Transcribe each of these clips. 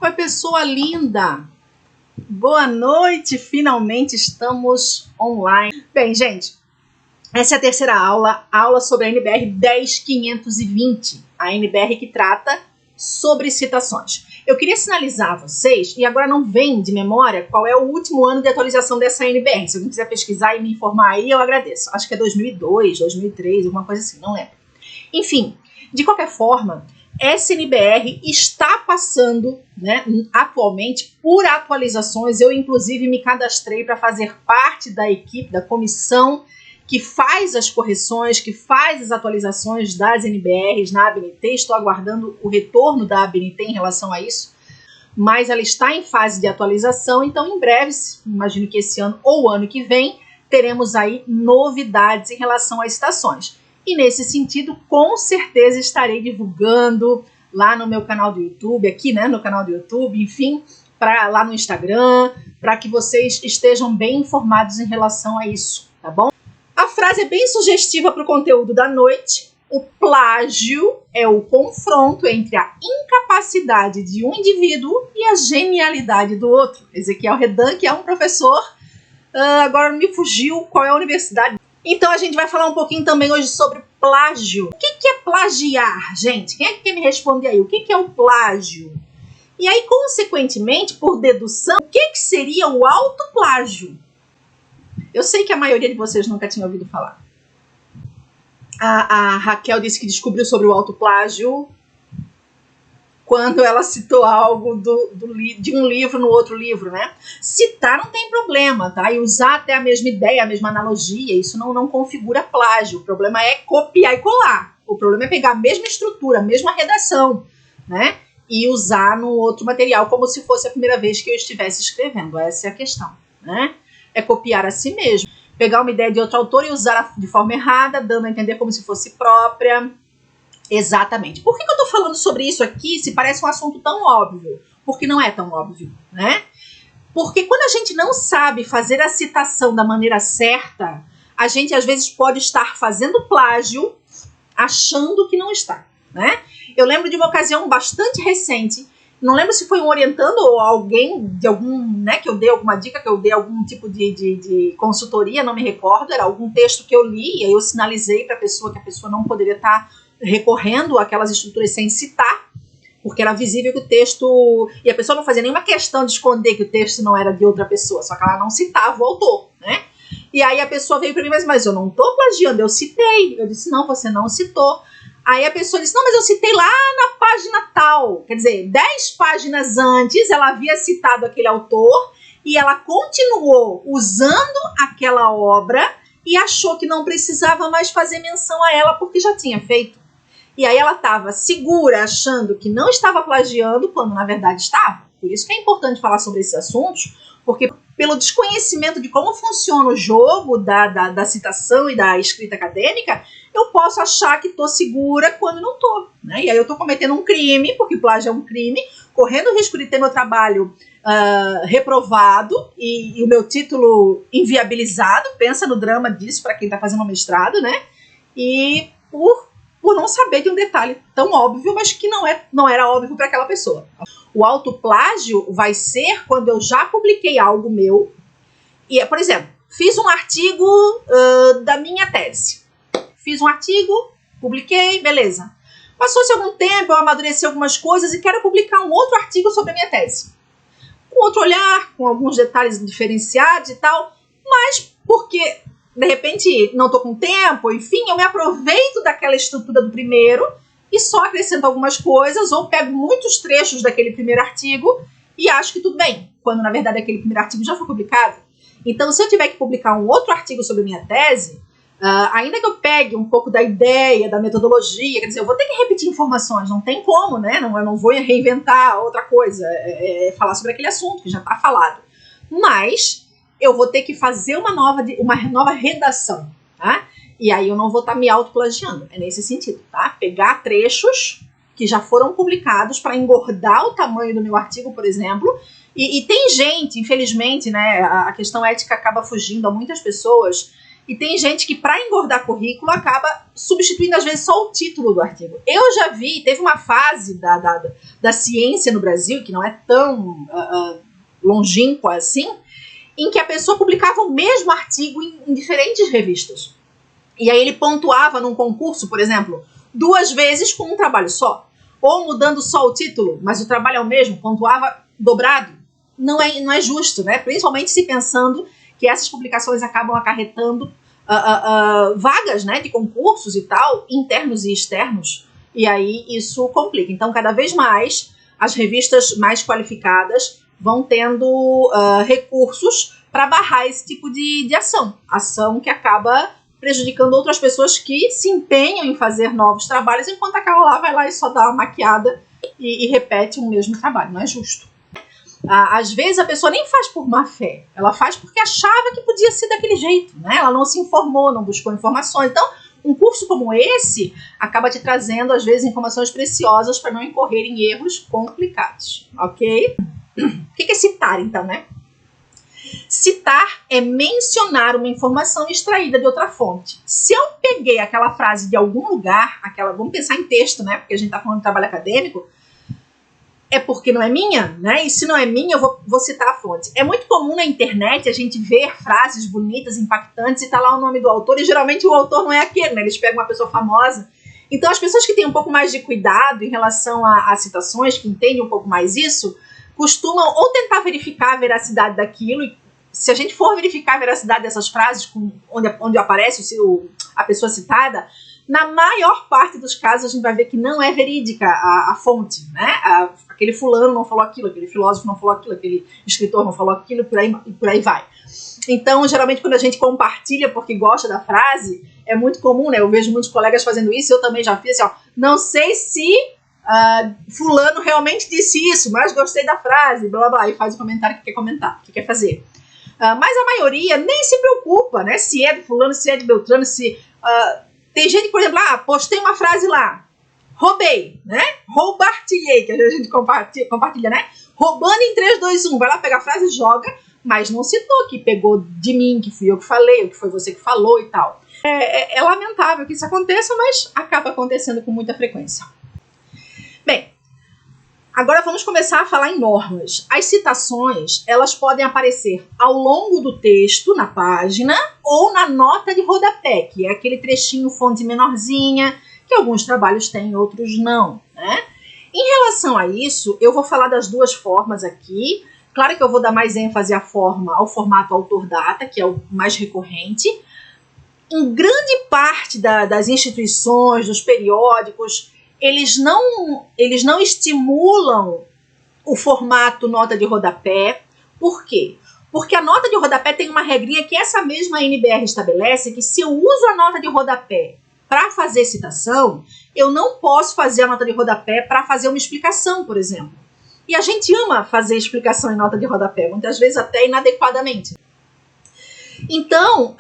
Oi, pessoa linda! Boa noite! Finalmente estamos online. Bem, gente, essa é a terceira aula sobre a NBR 10520, a NBR que trata sobre citações. Eu queria sinalizar a vocês, e agora não vem de memória qual é o último ano de atualização dessa NBR. Se alguém quiser pesquisar e me informar aí, eu agradeço. Acho que é 2002, 2003, alguma coisa assim, não lembro. Enfim, de qualquer forma, essa NBR está passando, né, atualmente por atualizações. Eu, inclusive, me cadastrei para fazer parte da equipe, da comissão que faz as correções, que faz as atualizações das NBRs na ABNT. Estou aguardando o retorno da ABNT em relação a isso, mas ela está em fase de atualização, então em breve, imagino que esse ano ou ano que vem, teremos aí novidades em relação às citações. E nesse sentido, com certeza estarei divulgando lá no meu canal do YouTube, aqui, né, no canal do YouTube, enfim, lá no Instagram, para que vocês estejam bem informados em relação a isso, tá bom? A frase é bem sugestiva para o conteúdo da noite. O plágio é o confronto entre a incapacidade de um indivíduo e a genialidade do outro. Ezequiel Redan, que é um professor, agora me fugiu qual é a universidade. Então a gente vai falar um pouquinho também hoje sobre plágio. O que é plagiar, gente? Quem é que quer me responder aí? O que é o plágio? E aí, consequentemente, por dedução, o que seria o autoplágio? Eu sei que a maioria de vocês nunca tinha ouvido falar. A Raquel disse que descobriu sobre o autoplágio quando ela citou algo de um livro no outro livro, né? Citar não tem problema, tá? E usar até a mesma ideia, a mesma analogia, isso não configura plágio. O problema é copiar e colar. O problema é pegar a mesma estrutura, a mesma redação, né? E usar no outro material como se fosse a primeira vez que eu estivesse escrevendo. Essa é a questão, né? É copiar a si mesmo. Pegar uma ideia de outro autor e usar de forma errada, dando a entender como se fosse própria. Exatamente. Por que eu estou falando sobre isso aqui se parece um assunto tão óbvio? Porque não é tão óbvio, né? Porque quando a gente não sabe fazer a citação da maneira certa, a gente às vezes pode estar fazendo plágio achando que não está, né? Eu lembro de uma ocasião bastante recente, não lembro se foi um orientando ou alguém de algum, né, que eu dei alguma dica, que eu dei algum tipo de consultoria, não me recordo, era algum texto que eu li, e aí eu sinalizei para a pessoa que a pessoa não poderia estar recorrendo àquelas estruturas sem citar, porque era visível que o texto... E a pessoa não fazia nenhuma questão de esconder que o texto não era de outra pessoa, só que ela não citava o autor, né? E aí a pessoa veio para mim, mas eu não estou plagiando, eu citei. Eu disse, não, você não citou. Aí a pessoa disse, não, mas eu citei lá na página tal. Quer dizer, 10 páginas antes ela havia citado aquele autor e ela continuou usando aquela obra e achou que não precisava mais fazer menção a ela porque já tinha feito. E aí ela estava segura, achando que não estava plagiando, quando na verdade estava. Por isso que é importante falar sobre esses assuntos, porque pelo desconhecimento de como funciona o jogo da citação e da escrita acadêmica, eu posso achar que estou segura quando não estou, né? E aí eu estou cometendo um crime, porque plágio é um crime, correndo o risco de ter meu trabalho reprovado e o meu título inviabilizado. Pensa no drama disso para quem está fazendo um mestrado, né? E por não saber de um detalhe tão óbvio, mas que não era óbvio para aquela pessoa. O autoplágio vai ser quando eu já publiquei algo meu. E, por exemplo, fiz um artigo da minha tese. Fiz um artigo, publiquei, beleza. Passou-se algum tempo, eu amadureci algumas coisas e quero publicar um outro artigo sobre a minha tese. Com outro olhar, com alguns detalhes diferenciados e tal, mas porque... de repente não estou com tempo, enfim, eu me aproveito daquela estrutura do primeiro e só acrescento algumas coisas ou pego muitos trechos daquele primeiro artigo e acho que tudo bem, quando na verdade aquele primeiro artigo já foi publicado. Então, se eu tiver que publicar um outro artigo sobre a minha tese, ainda que eu pegue um pouco da ideia, da metodologia, quer dizer, eu vou ter que repetir informações, não tem como, né? Eu não vou reinventar outra coisa, falar sobre aquele assunto que já está falado. Mas eu vou ter que fazer uma nova redação, tá? E aí eu não vou estar me autoplagiando, é nesse sentido, tá? Pegar trechos que já foram publicados para engordar o tamanho do meu artigo, por exemplo, e tem gente, infelizmente, né, a questão ética acaba fugindo a muitas pessoas, E tem gente que, para engordar currículo, acaba substituindo, às vezes, só o título do artigo. Eu já vi, teve uma fase da ciência no Brasil, que não é tão longínqua assim, em que a pessoa publicava o mesmo artigo em diferentes revistas. E aí ele pontuava num concurso, por exemplo, 2 vezes com um trabalho só. Ou mudando só o título, mas o trabalho é o mesmo, pontuava dobrado. Não é justo, né? Principalmente se pensando que essas publicações acabam acarretando vagas, né, de concursos e tal, internos e externos, e aí isso complica. Então, cada vez mais, as revistas mais qualificadas vão tendo recursos para barrar esse tipo de ação que acaba prejudicando outras pessoas que se empenham em fazer novos trabalhos, enquanto aquela lá vai lá e só dá uma maquiada e repete o mesmo trabalho. Não é justo. Às vezes a pessoa nem faz por má fé, ela faz porque achava que podia ser daquele jeito, né? Ela não se informou, não buscou informações. Então, um curso como esse acaba te trazendo, às vezes, informações preciosas para não incorrer em erros complicados, ok? O que é citar, então, né? Citar é mencionar uma informação extraída de outra fonte. Se eu peguei aquela frase de algum lugar, vamos pensar em texto, né? Porque a gente está falando de trabalho acadêmico, é porque não é minha, né? E se não é minha, eu vou citar a fonte. É muito comum na internet a gente ver frases bonitas, impactantes, e tá lá o nome do autor, e geralmente o autor não é aquele, né? Eles pegam uma pessoa famosa. Então, as pessoas que têm um pouco mais de cuidado em relação a citações, que entendem um pouco mais isso, costumam ou tentar verificar a veracidade daquilo, e se a gente for verificar a veracidade dessas frases, onde aparece a pessoa citada, na maior parte dos casos a gente vai ver que não é verídica a fonte, né? Aquele fulano não falou aquilo, aquele filósofo não falou aquilo, aquele escritor não falou aquilo, e por aí vai. Então, geralmente, quando a gente compartilha porque gosta da frase, é muito comum, né? Eu vejo muitos colegas fazendo isso, eu também já fiz, assim, ó, não sei se fulano realmente disse isso, mas gostei da frase, blá, blá, blá, e faz o comentário que quer comentar, que quer fazer. Mas a maioria nem se preocupa, né? Se é de fulano, se é de Beltrano, se... tem gente, por exemplo, postei uma frase lá, roubei, né? Roubartilhei, que a gente compartilha, né? Roubando em 3, 2, 1, vai lá pegar a frase e joga, mas não citou que pegou de mim, que fui eu que falei, ou que foi você que falou e tal. É lamentável que isso aconteça, mas acaba acontecendo com muita frequência. Bem, agora vamos começar a falar em normas. As citações, elas podem aparecer ao longo do texto, na página, ou na nota de rodapé, que é aquele trechinho fonte menorzinha, que alguns trabalhos têm, outros não, né? Em relação a isso, eu vou falar das duas formas aqui. Claro que eu vou dar mais ênfase ao formato autor-data, que é o mais recorrente. Em grande parte das instituições, dos periódicos, eles não estimulam o formato nota de rodapé. Por quê? Porque a nota de rodapé tem uma regrinha que essa mesma NBR estabelece, que se eu uso a nota de rodapé para fazer citação, eu não posso fazer a nota de rodapé para fazer uma explicação, por exemplo. E a gente ama fazer explicação em nota de rodapé, muitas vezes até inadequadamente. Então,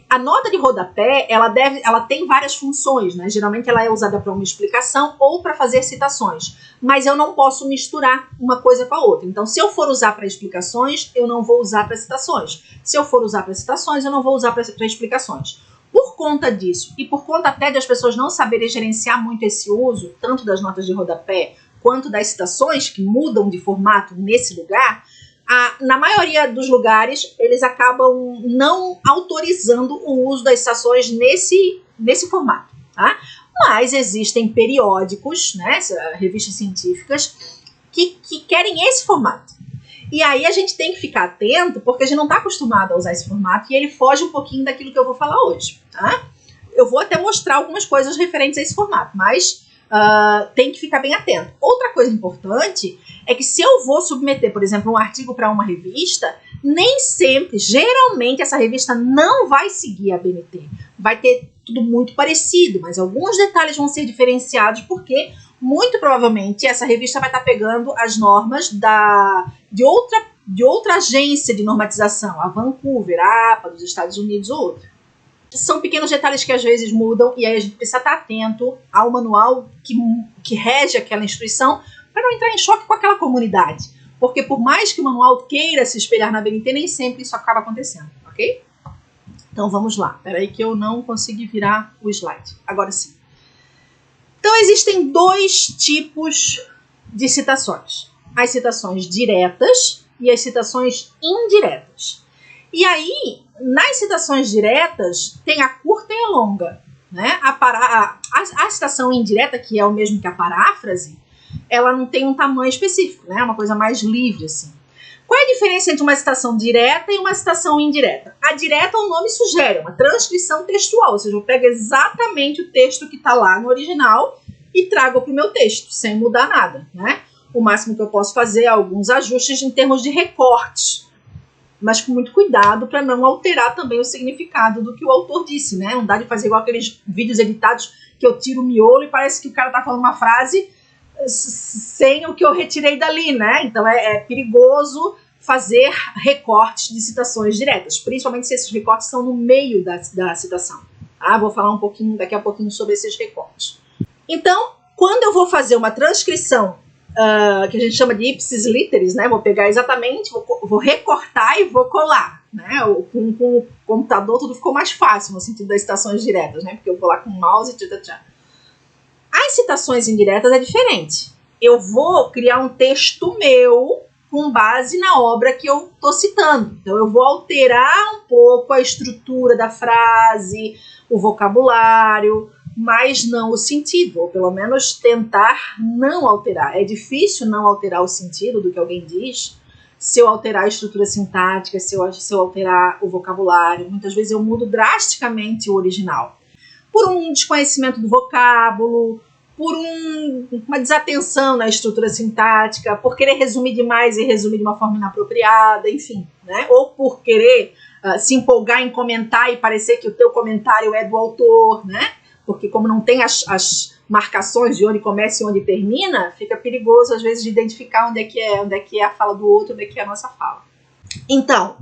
a nota de rodapé, ela tem várias funções, né? Geralmente ela é usada para uma explicação ou para fazer citações, mas eu não posso misturar uma coisa com a outra. Então, se eu for usar para explicações, eu não vou usar para citações. Se eu for usar para citações, eu não vou usar para explicações. Por conta disso, e por conta até de as pessoas não saberem gerenciar muito esse uso, tanto das notas de rodapé, quanto das citações, que mudam de formato nesse lugar, na maioria dos lugares, eles acabam não autorizando o uso das citações nesse formato, tá? Mas existem periódicos, né, revistas científicas, que querem esse formato. E aí a gente tem que ficar atento, porque a gente não está acostumado a usar esse formato, e ele foge um pouquinho daquilo que eu vou falar hoje, tá? Eu vou até mostrar algumas coisas referentes a esse formato, mas tem que ficar bem atento. Outra coisa importante é que se eu vou submeter, por exemplo, um artigo para uma revista, nem sempre, geralmente, essa revista não vai seguir a ABNT. Vai ter tudo muito parecido, mas alguns detalhes vão ser diferenciados, porque muito provavelmente essa revista vai estar pegando as normas de outra agência de normatização, a Vancouver, a APA dos Estados Unidos ou outra. São pequenos detalhes que às vezes mudam, e aí a gente precisa estar atento ao manual que rege aquela instituição, para não entrar em choque com aquela comunidade. Porque por mais que o manual queira se espelhar na ABNT, nem sempre isso acaba acontecendo, ok? Então vamos lá. Espera aí que eu não consegui virar o slide. Agora sim. Então existem dois tipos de citações. As citações diretas e as citações indiretas. E aí, nas citações diretas, tem a curta e a longa. Né? A citação indireta, que é o mesmo que a paráfrase, ela não tem um tamanho específico, né? É uma coisa mais livre, assim. Qual é a diferença entre uma citação direta e uma citação indireta? A direta, o nome sugere, uma transcrição textual, ou seja, eu pego exatamente o texto que está lá no original e trago para o meu texto, sem mudar nada, né? O máximo que eu posso fazer é alguns ajustes em termos de recortes, mas com muito cuidado para não alterar também o significado do que o autor disse, né? Não dá de fazer igual aqueles vídeos editados que eu tiro o miolo e parece que o cara está falando uma frase sem o que eu retirei dali, né? Então é perigoso fazer recortes de citações diretas, principalmente se esses recortes são no meio da citação. Vou falar um pouquinho daqui a pouquinho sobre esses recortes. Então, quando eu vou fazer uma transcrição que a gente chama de ipsis literis, né? Vou pegar exatamente, vou recortar e vou colar, né? Com o computador tudo ficou mais fácil no sentido das citações diretas, né? Porque eu vou lá com o mouse e tchan. As citações indiretas é diferente. Eu vou criar um texto meu com base na obra que eu estou citando. Então, eu vou alterar um pouco a estrutura da frase, o vocabulário, mas não o sentido, ou pelo menos tentar não alterar. É difícil não alterar o sentido do que alguém diz, se eu alterar a estrutura sintática, se eu alterar o vocabulário. Muitas vezes eu mudo drasticamente o original. Por um desconhecimento do vocábulo, por uma desatenção na estrutura sintática, por querer resumir demais e resumir de uma forma inapropriada, enfim, né? Ou por querer se empolgar em comentar e parecer que o teu comentário é do autor, né? Porque como não tem as marcações de onde começa e onde termina, fica perigoso às vezes de identificar onde é que é a fala do outro, onde é que é a nossa fala. Então,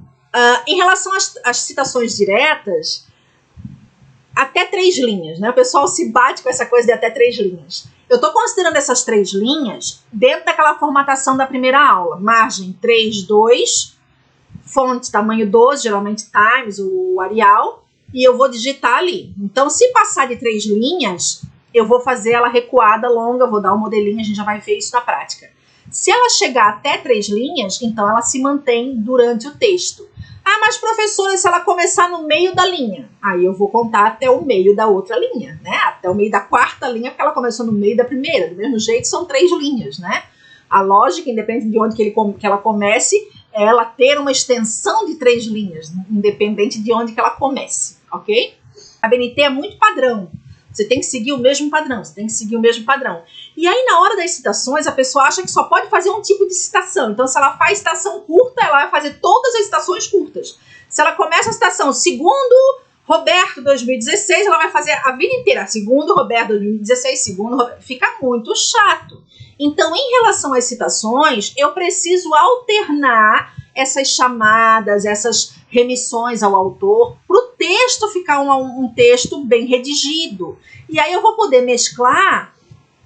em relação às citações diretas, até 3 linhas, né? O pessoal se bate com essa coisa de até 3 linhas. Eu estou considerando essas 3 linhas dentro daquela formatação da primeira aula. Margem 3:2, fonte tamanho 12, geralmente Times, o Arial, e eu vou digitar ali. Então, se passar de 3 linhas, eu vou fazer ela recuada, longa, vou dar um modelinho, a gente já vai ver isso na prática. Se ela chegar até 3 linhas, então ela se mantém durante o texto. Mas professora, se ela começar no meio da linha, aí eu vou contar até o meio da outra linha, né? Até o meio da 4ª linha, porque ela começou no meio da primeira. Do mesmo jeito, são 3 linhas, né? A lógica, independente de onde que ela comece, é ela ter uma extensão de 3 linhas, independente de onde que ela comece, ok? A BNT é muito padrão. Você tem que seguir o mesmo padrão, E aí, na hora das citações, a pessoa acha que só pode fazer um tipo de citação. Então, se ela faz citação curta, ela vai fazer todas as citações curtas. Se ela começa a citação segundo Roberto 2016, ela vai fazer a vida inteira. Segundo Roberto 2016, segundo Roberto. Fica muito chato. Então, em relação às citações, eu preciso alternar essas chamadas, essas remissões ao autor, para o texto ficar um texto bem redigido. E aí eu vou poder mesclar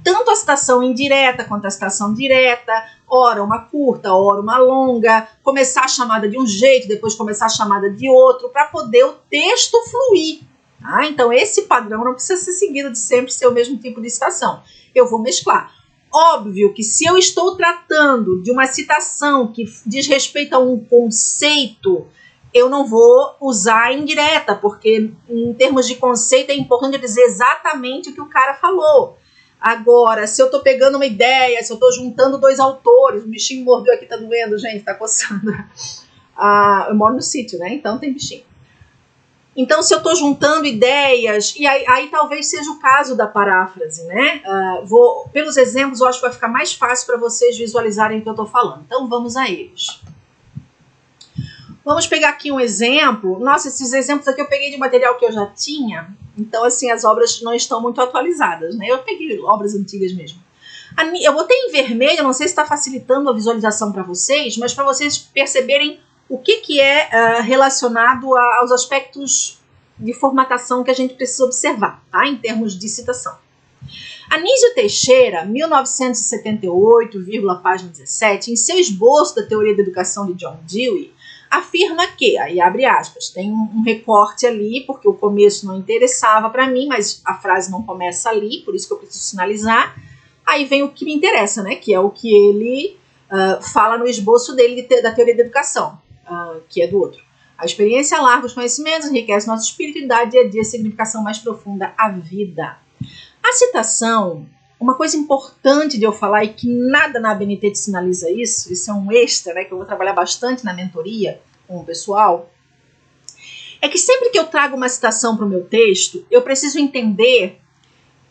tanto a citação indireta quanto a citação direta, ora uma curta, ora uma longa, começar a chamada de um jeito, depois começar a chamada de outro, para poder o texto fluir. Tá? Então esse padrão não precisa ser seguido de sempre ser o mesmo tipo de citação. Eu vou mesclar. Óbvio que se eu estou tratando de uma citação que diz respeito a um conceito, eu não vou usar a indireta, porque em termos de conceito é importante eu dizer exatamente o que o cara falou. Agora, se eu estou pegando uma ideia, se eu estou juntando 2 autores, o bichinho mordeu aqui, tá doendo, gente, tá coçando. Eu moro no sítio, né? Então tem bichinho. Então, se eu estou juntando ideias, e aí talvez seja o caso da paráfrase, né? Pelos exemplos, eu acho que vai ficar mais fácil para vocês visualizarem o que eu estou falando. Então, vamos a eles. Vamos pegar aqui um exemplo. Nossa, esses exemplos aqui eu peguei de material que eu já tinha. Então, assim, as obras não estão muito atualizadas, né? Eu peguei obras antigas mesmo. Eu botei em vermelho, não sei se está facilitando a visualização para vocês, mas para vocês perceberem o que é relacionado aos aspectos de formatação que a gente precisa observar, tá? Em termos de citação. Anísio Teixeira, 1978, página 17, em seu esboço da teoria da educação de John Dewey, afirma que, aí abre aspas, tem um recorte ali, porque o começo não interessava para mim, mas a frase não começa ali, por isso que eu preciso sinalizar. Aí vem o que me interessa, né, que é o que ele fala no esboço dele da teoria da educação, que é do outro. A experiência alarga os conhecimentos, enriquece nosso espírito e dá dia a dia significação mais profunda à vida. A citação, uma coisa importante de eu falar e que nada na ABNT te sinaliza isso é um extra, né, que eu vou trabalhar bastante na mentoria com o pessoal, é que sempre que eu trago uma citação para o meu texto, eu preciso entender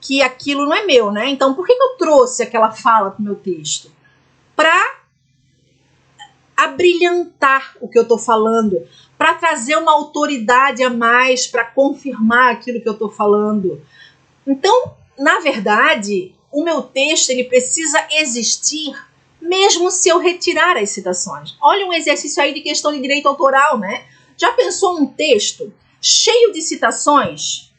que aquilo não é meu, né? Então, por que eu trouxe aquela fala para o meu texto? Para abrilhantar o que eu estou falando, para trazer uma autoridade a mais, para confirmar aquilo que eu estou falando. Então, na verdade, o meu texto ele precisa existir mesmo se eu retirar as citações. Olha um exercício aí de questão de direito autoral, né? Já pensou um texto cheio de citações?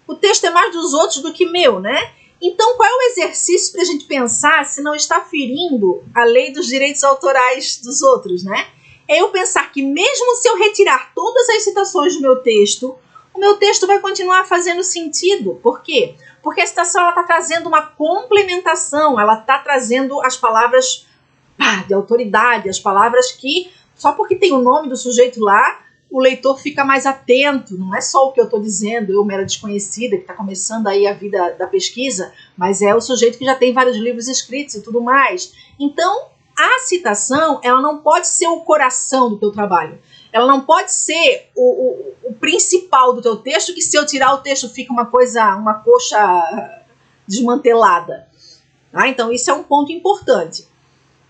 O texto é mais dos outros do que meu, né? Então, qual é o exercício para a gente pensar se não está ferindo a lei dos direitos autorais dos outros, né? É eu pensar que mesmo se eu retirar todas as citações do meu texto, o meu texto vai continuar fazendo sentido. Por quê? Porque a citação está trazendo uma complementação, ela está trazendo as palavras de autoridade, as palavras que, só porque tem o nome do sujeito lá, o leitor fica mais atento, não é só o que eu estou dizendo, eu mera desconhecida, que está começando aí a vida da pesquisa, mas é o sujeito que já tem vários livros escritos e tudo mais. Então, a citação, ela não pode ser o coração do teu trabalho. Ela não pode ser o principal do teu texto, que se eu tirar o texto fica uma coxa desmantelada. Então, isso é um ponto importante.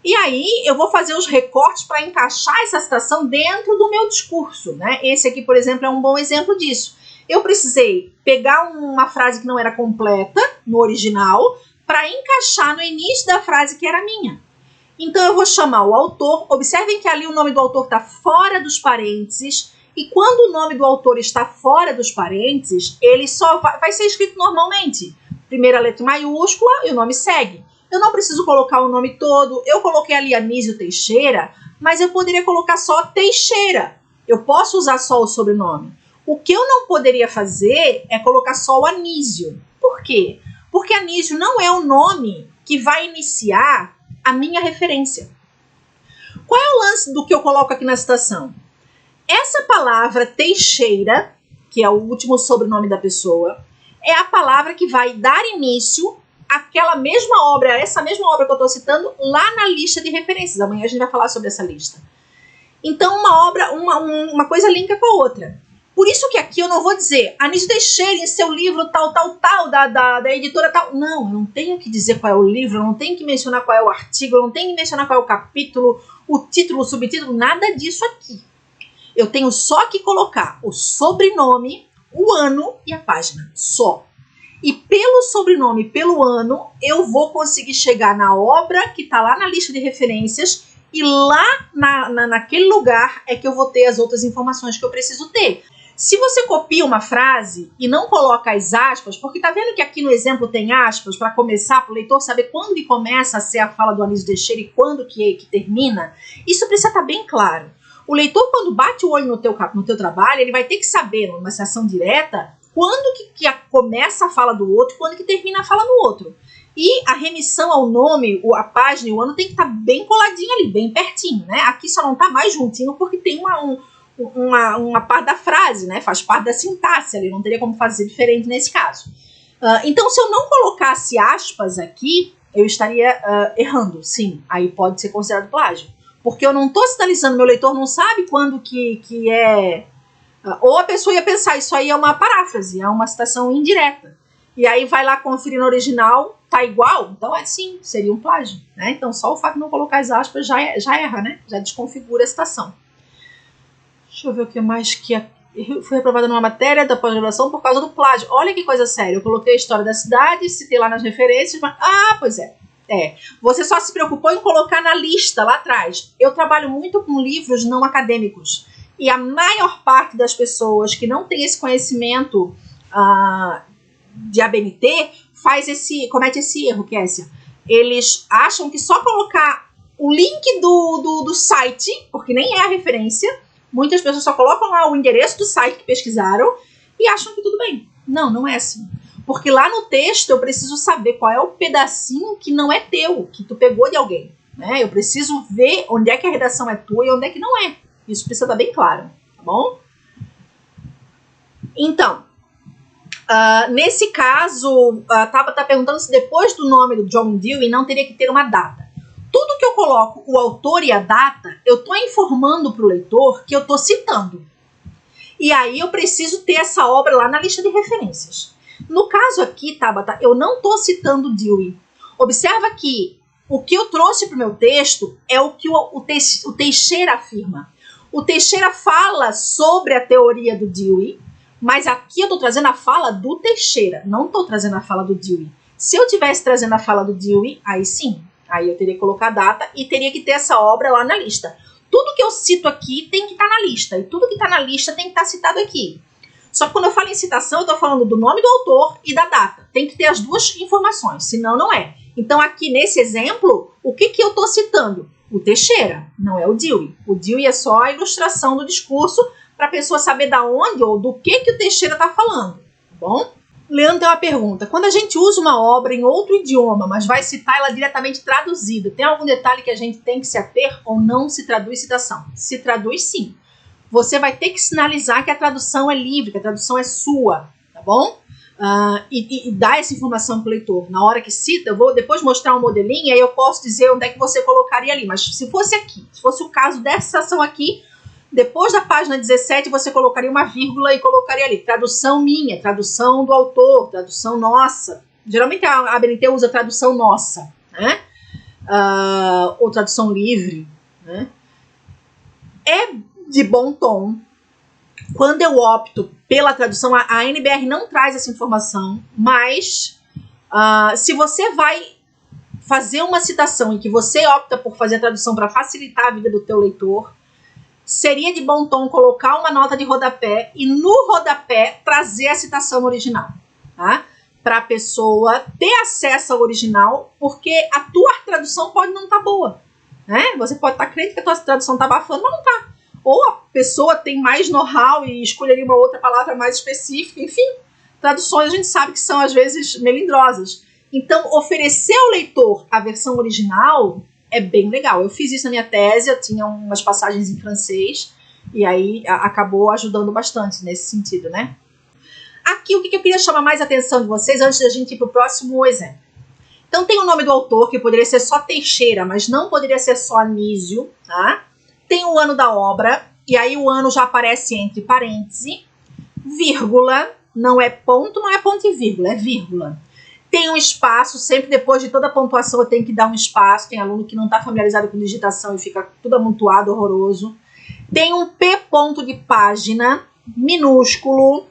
E aí, eu vou fazer os recortes para encaixar essa citação dentro do meu discurso, né? Esse aqui, por exemplo, é um bom exemplo disso. Eu precisei pegar uma frase que não era completa no original para encaixar no início da frase que era minha. Então, eu vou chamar o autor. Observem que ali o nome do autor está fora dos parênteses. E quando o nome do autor está fora dos parênteses, ele só vai ser escrito normalmente. Primeira letra maiúscula e o nome segue. Eu não preciso colocar o nome todo. Eu coloquei ali Anísio Teixeira, mas eu poderia colocar só Teixeira. Eu posso usar só o sobrenome. O que eu não poderia fazer é colocar só o Anísio. Por quê? Porque Anísio não é o nome que vai iniciar a minha referência. Qual é o lance do que eu coloco aqui na citação? Essa palavra Teixeira, que é o último sobrenome da pessoa, é a palavra que vai dar início àquela mesma obra, essa mesma obra que eu estou citando, lá na lista de referências. Amanhã a gente vai falar sobre essa lista. Então, uma obra, uma coisa linka com a outra. Por isso que aqui eu não vou dizer Anísio Teixeira em seu livro tal, da editora tal. Não, eu não tenho que dizer qual é o livro, eu não tenho que mencionar qual é o artigo, eu não tenho que mencionar qual é o capítulo, o título, o subtítulo, nada disso aqui. Eu tenho só que colocar o sobrenome, o ano e a página, só. E pelo sobrenome, pelo ano, eu vou conseguir chegar na obra que está lá na lista de referências e lá naquele lugar é que eu vou ter as outras informações que eu preciso ter. Se você copia uma frase e não coloca as aspas, porque tá vendo que aqui no exemplo tem aspas para começar, para o leitor saber quando que começa a ser a fala do Anísio Teixeira e quando que termina, isso precisa estar bem claro. O leitor, quando bate o olho no teu trabalho, ele vai ter que saber, numa citação direta, quando que começa a fala do outro e quando que termina a fala do outro. E a remissão ao nome, a página e o ano tem que estar bem coladinho ali, bem pertinho, né? Aqui só não está mais juntinho porque tem uma parte da frase, né? Faz parte da sintaxe ali, não teria como fazer diferente nesse caso. Então, se eu não colocasse aspas aqui, eu estaria errando, sim. Aí pode ser considerado plágio. Porque eu não estou sinalizando, meu leitor não sabe quando que é... Ou a pessoa ia pensar, isso aí é uma paráfrase, é uma citação indireta. E aí vai lá conferir no original, tá igual? Então sim, seria um plágio, né? Então só o fato de não colocar as aspas já erra, né? Já desconfigura a citação. Deixa eu ver o que mais que foi reprovada numa matéria da pós-graduação por causa do plágio. Olha que coisa séria, eu coloquei a história da cidade, citei lá nas referências, mas... pois é. Você só se preocupou em colocar na lista lá atrás. Eu trabalho muito com livros não acadêmicos. E a maior parte das pessoas que não tem esse conhecimento de ABNT comete esse erro, Kessia. Eles acham que só colocar o link do site, porque nem é a referência, Muitas pessoas só colocam lá o endereço do site que pesquisaram e acham que tudo bem. Não, não é assim. Porque lá no texto eu preciso saber qual é o pedacinho que não é teu, que tu pegou de alguém. Né? Eu preciso ver onde é que a redação é tua e onde é que não é. Isso precisa estar bem claro, tá bom? Então, nesse caso, a Tabata está perguntando se depois do nome do John Dewey não teria que ter uma data. Tudo que eu coloco o autor e a data, eu estou informando para o leitor que eu estou citando. E aí eu preciso ter essa obra lá na lista de referências. No caso aqui, Tabata, eu não estou citando Dewey. Observa que o que eu trouxe para o meu texto é o que o Teixeira afirma. O Teixeira fala sobre a teoria do Dewey, mas aqui eu estou trazendo a fala do Teixeira, não estou trazendo a fala do Dewey. Se eu estivesse trazendo a fala do Dewey, aí sim, aí eu teria que colocar a data e teria que ter essa obra lá na lista. Tudo que eu cito aqui tem que estar na lista, e tudo que está na lista tem que estar citado aqui. Só que quando eu falo em citação, eu estou falando do nome do autor e da data. Tem que ter as duas informações, senão não é. Então aqui nesse exemplo, o que eu estou citando? O Teixeira, não é o Dewey. O Dewey é só a ilustração do discurso para a pessoa saber da onde ou do que o Teixeira está falando, tá bom? Leandro tem uma pergunta. Quando a gente usa uma obra em outro idioma, mas vai citar ela diretamente traduzida, tem algum detalhe que a gente tem que se ater ou não se traduz citação? Se traduz, sim. Você vai ter que sinalizar que a tradução é livre, que a tradução é sua, tá bom? E dar essa informação para o leitor. Na hora que cita, eu vou depois mostrar um modelinho e aí eu posso dizer onde é que você colocaria ali. Mas se fosse aqui, se fosse o caso dessa citação aqui, depois da página 17, você colocaria uma vírgula e colocaria ali. Tradução minha, tradução do autor, tradução nossa. Geralmente a ABNT usa tradução nossa, né? Ou tradução livre, né? É de bom tom. Quando eu opto pela tradução, a NBR não traz essa informação, mas se você vai fazer uma citação em que você opta por fazer a tradução para facilitar a vida do teu leitor, seria de bom tom colocar uma nota de rodapé e no rodapé trazer a citação original, tá? Para a pessoa ter acesso ao original, porque a tua tradução pode não estar boa, né? Você pode estar crente que a tua tradução está abafando, mas não está. Ou a pessoa tem mais know-how e escolheria uma outra palavra mais específica, enfim. Traduções a gente sabe que são às vezes melindrosas. Então, oferecer ao leitor a versão original é bem legal. Eu fiz isso na minha tese, eu tinha umas passagens em francês, e aí acabou ajudando bastante nesse sentido, né? Aqui, o que eu queria chamar mais a atenção de vocês, antes da gente ir para o próximo exemplo. Então, tem o nome do autor, que poderia ser só Teixeira, mas não poderia ser só Anísio, tá? Tem o ano da obra, e aí o ano já aparece entre parêntese, vírgula, não é ponto e vírgula, é vírgula. Tem um espaço, sempre depois de toda a pontuação eu tenho que dar um espaço. Tem aluno que não está familiarizado com digitação e fica tudo amontoado, horroroso. Tem um P ponto de página, minúsculo.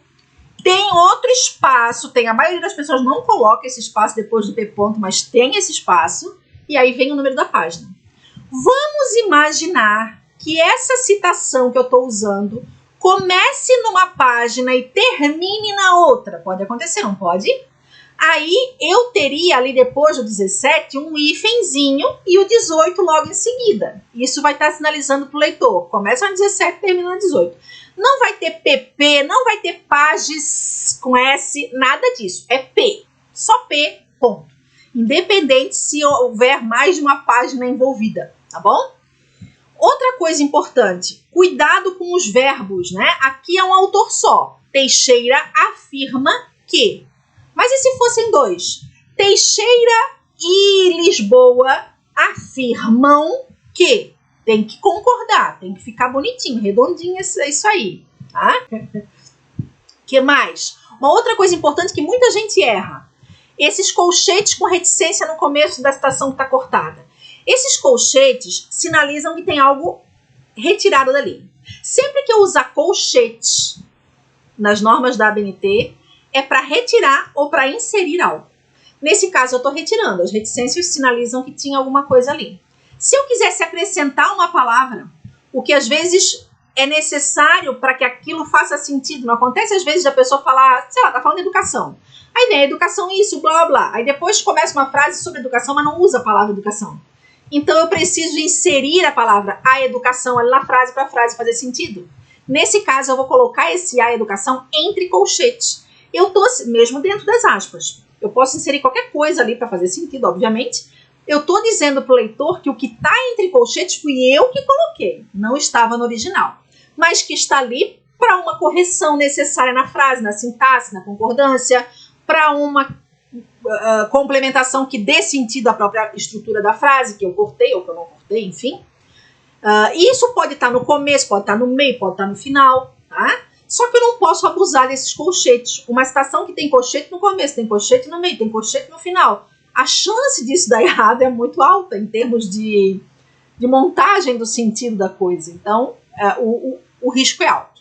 Tem outro espaço, a maioria das pessoas não coloca esse espaço depois do P ponto, mas tem esse espaço. E aí vem o número da página. Vamos imaginar que essa citação que eu estou usando comece numa página e termine na outra. Pode acontecer, não pode? Aí eu teria ali depois do 17 um hífenzinho e o 18 logo em seguida. Isso vai estar sinalizando para o leitor. Começa no 17 e termina no 18. Não vai ter PP, não vai ter pages com S, nada disso. É P, só P, ponto. Independente se houver mais de uma página envolvida, tá bom? Outra coisa importante, cuidado com os verbos, né? Aqui é um autor só. Teixeira afirma que... Mas e se fossem dois? Teixeira e Lisboa afirmam que. Tem que concordar, tem que ficar bonitinho, redondinho isso aí. Tá? Que mais? Uma outra coisa importante que muita gente erra. Esses colchetes com reticência no começo da citação que está cortada. Esses colchetes sinalizam que tem algo retirado dali. Sempre que eu usar colchetes nas normas da ABNT, é para retirar ou para inserir algo. Nesse caso, eu estou retirando. As reticências sinalizam que tinha alguma coisa ali. Se eu quisesse acrescentar uma palavra, o que às vezes é necessário para que aquilo faça sentido, não acontece às vezes a pessoa falar, sei lá, tá falando de educação. Aí vem educação isso, blá, blá. Aí depois começa uma frase sobre educação, mas não usa a palavra educação. Então eu preciso inserir a palavra a educação ali na frase para a frase fazer sentido. Nesse caso, eu vou colocar esse a educação entre colchetes. Eu estou mesmo dentro das aspas. Eu posso inserir qualquer coisa ali para fazer sentido, obviamente. Eu estou dizendo para o leitor que o que está entre colchetes fui eu que coloquei, não estava no original, mas que está ali para uma correção necessária na frase, na sintaxe, na concordância, para uma complementação que dê sentido à própria estrutura da frase, que eu cortei ou que eu não cortei, enfim. Isso pode estar no começo, pode estar no meio, pode estar no final, tá? Só que eu não posso abusar desses colchetes. Uma citação que tem colchete no começo, tem colchete no meio, tem colchete no final. A chance disso dar errado é muito alta em termos de montagem do sentido da coisa. Então, o risco é alto.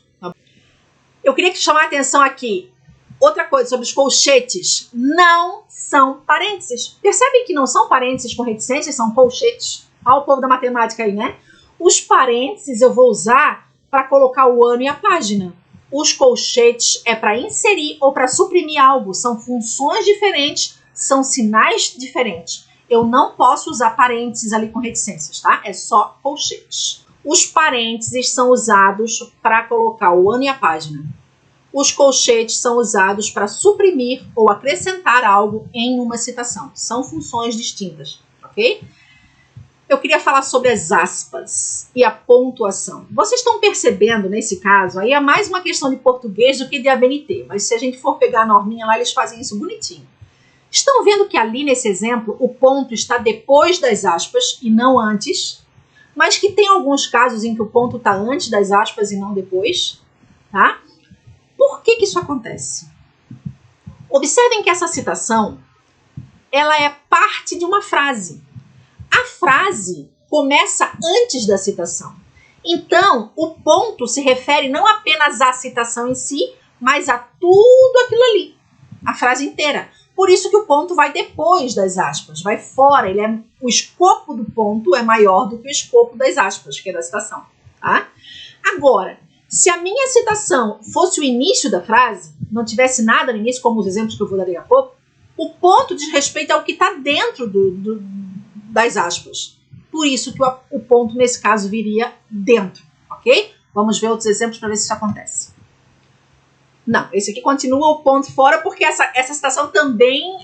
Eu queria chamar a atenção aqui. Outra coisa sobre os colchetes. Não são parênteses. Percebem que não são parênteses com reticências, são colchetes? Olha o povo da matemática aí, né? Os parênteses eu vou usar para colocar o ano e a página. Os colchetes é para inserir ou para suprimir algo. São funções diferentes, são sinais diferentes. Eu não posso usar parênteses ali com reticências, tá? É só colchetes. Os parênteses são usados para colocar o ano e a página. Os colchetes são usados para suprimir ou acrescentar algo em uma citação. São funções distintas, ok? Eu queria falar sobre as aspas e a pontuação. Vocês estão percebendo, nesse caso, aí é mais uma questão de português do que de ABNT, mas se a gente for pegar a norminha lá, eles fazem isso bonitinho. Estão vendo que ali nesse exemplo o ponto está depois das aspas e não antes, mas que tem alguns casos em que o ponto está antes das aspas e não depois, tá? Por que isso acontece? Observem que essa citação, ela é parte de uma frase. A frase começa antes da citação. Então, o ponto se refere não apenas à citação em si, mas a tudo aquilo ali, a frase inteira. Por isso que o ponto vai depois das aspas, vai fora. O escopo do ponto é maior do que o escopo das aspas, que é da citação. Tá? Agora, se a minha citação fosse o início da frase, não tivesse nada no início, como os exemplos que eu vou dar daqui a pouco, o ponto diz respeito ao que está dentro das aspas. Por isso que o ponto, nesse caso, viria dentro, ok? Vamos ver outros exemplos para ver se isso acontece. Não, esse aqui continua o ponto fora, porque essa citação também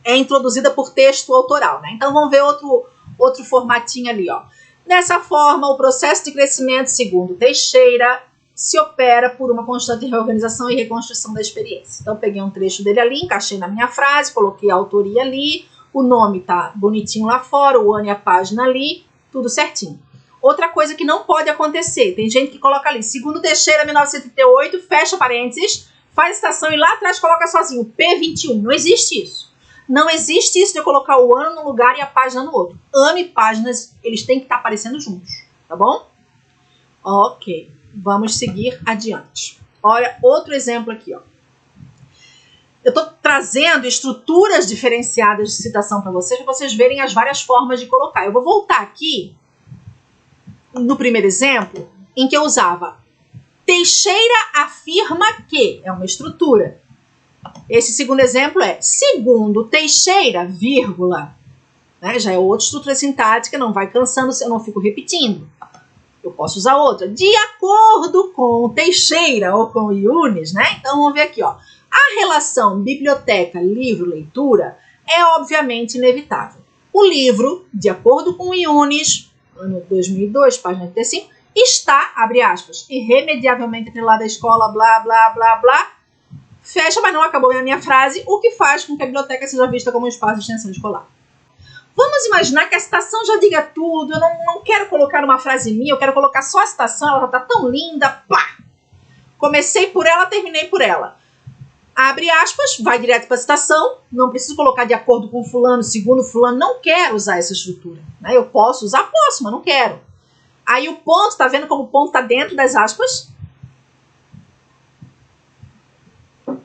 é introduzida por texto autoral, né? Então, vamos ver outro formatinho ali, ó. Dessa forma, o processo de crescimento, segundo Teixeira, se opera por uma constante reorganização e reconstrução da experiência. Então, peguei um trecho dele ali, encaixei na minha frase, coloquei a autoria ali, o nome tá bonitinho lá fora, o ano e a página ali, tudo certinho. Outra coisa que não pode acontecer, tem gente que coloca ali, segundo Teixeira, 1938, fecha parênteses, faz a citação e lá atrás coloca sozinho, P21. Não existe isso. Não existe isso de eu colocar o ano num lugar e a página no outro. Ano e páginas, eles têm que estar aparecendo juntos, tá bom? Ok, vamos seguir adiante. Olha, outro exemplo aqui, ó. Eu estou trazendo estruturas diferenciadas de citação para vocês verem as várias formas de colocar. Eu vou voltar aqui no primeiro exemplo, em que eu usava Teixeira afirma que, é uma estrutura. Esse segundo exemplo é, segundo Teixeira, vírgula, né? Já é outra estrutura sintática, não vai cansando, eu não fico repetindo. Eu posso usar outra. De acordo com Teixeira ou com Yunes, né? Então vamos ver aqui, ó. A relação biblioteca, livro, leitura é obviamente inevitável. O livro, de acordo com Yunes, ano 2002, página 35, está, abre aspas, irremediavelmente atrelado à escola, blá, blá, blá, blá, fecha, mas não acabou a minha frase, o que faz com que a biblioteca seja vista como um espaço de extensão escolar. Vamos imaginar que a citação já diga tudo, eu não quero colocar uma frase minha, eu quero colocar só a citação, ela está tão linda, pá! Comecei por ela, terminei por ela. Abre aspas, vai direto para a citação, não preciso colocar de acordo com fulano, segundo fulano, não quero usar essa estrutura. Né? Eu posso usar? Posso, mas não quero. Aí o ponto, tá vendo como o ponto está dentro das aspas?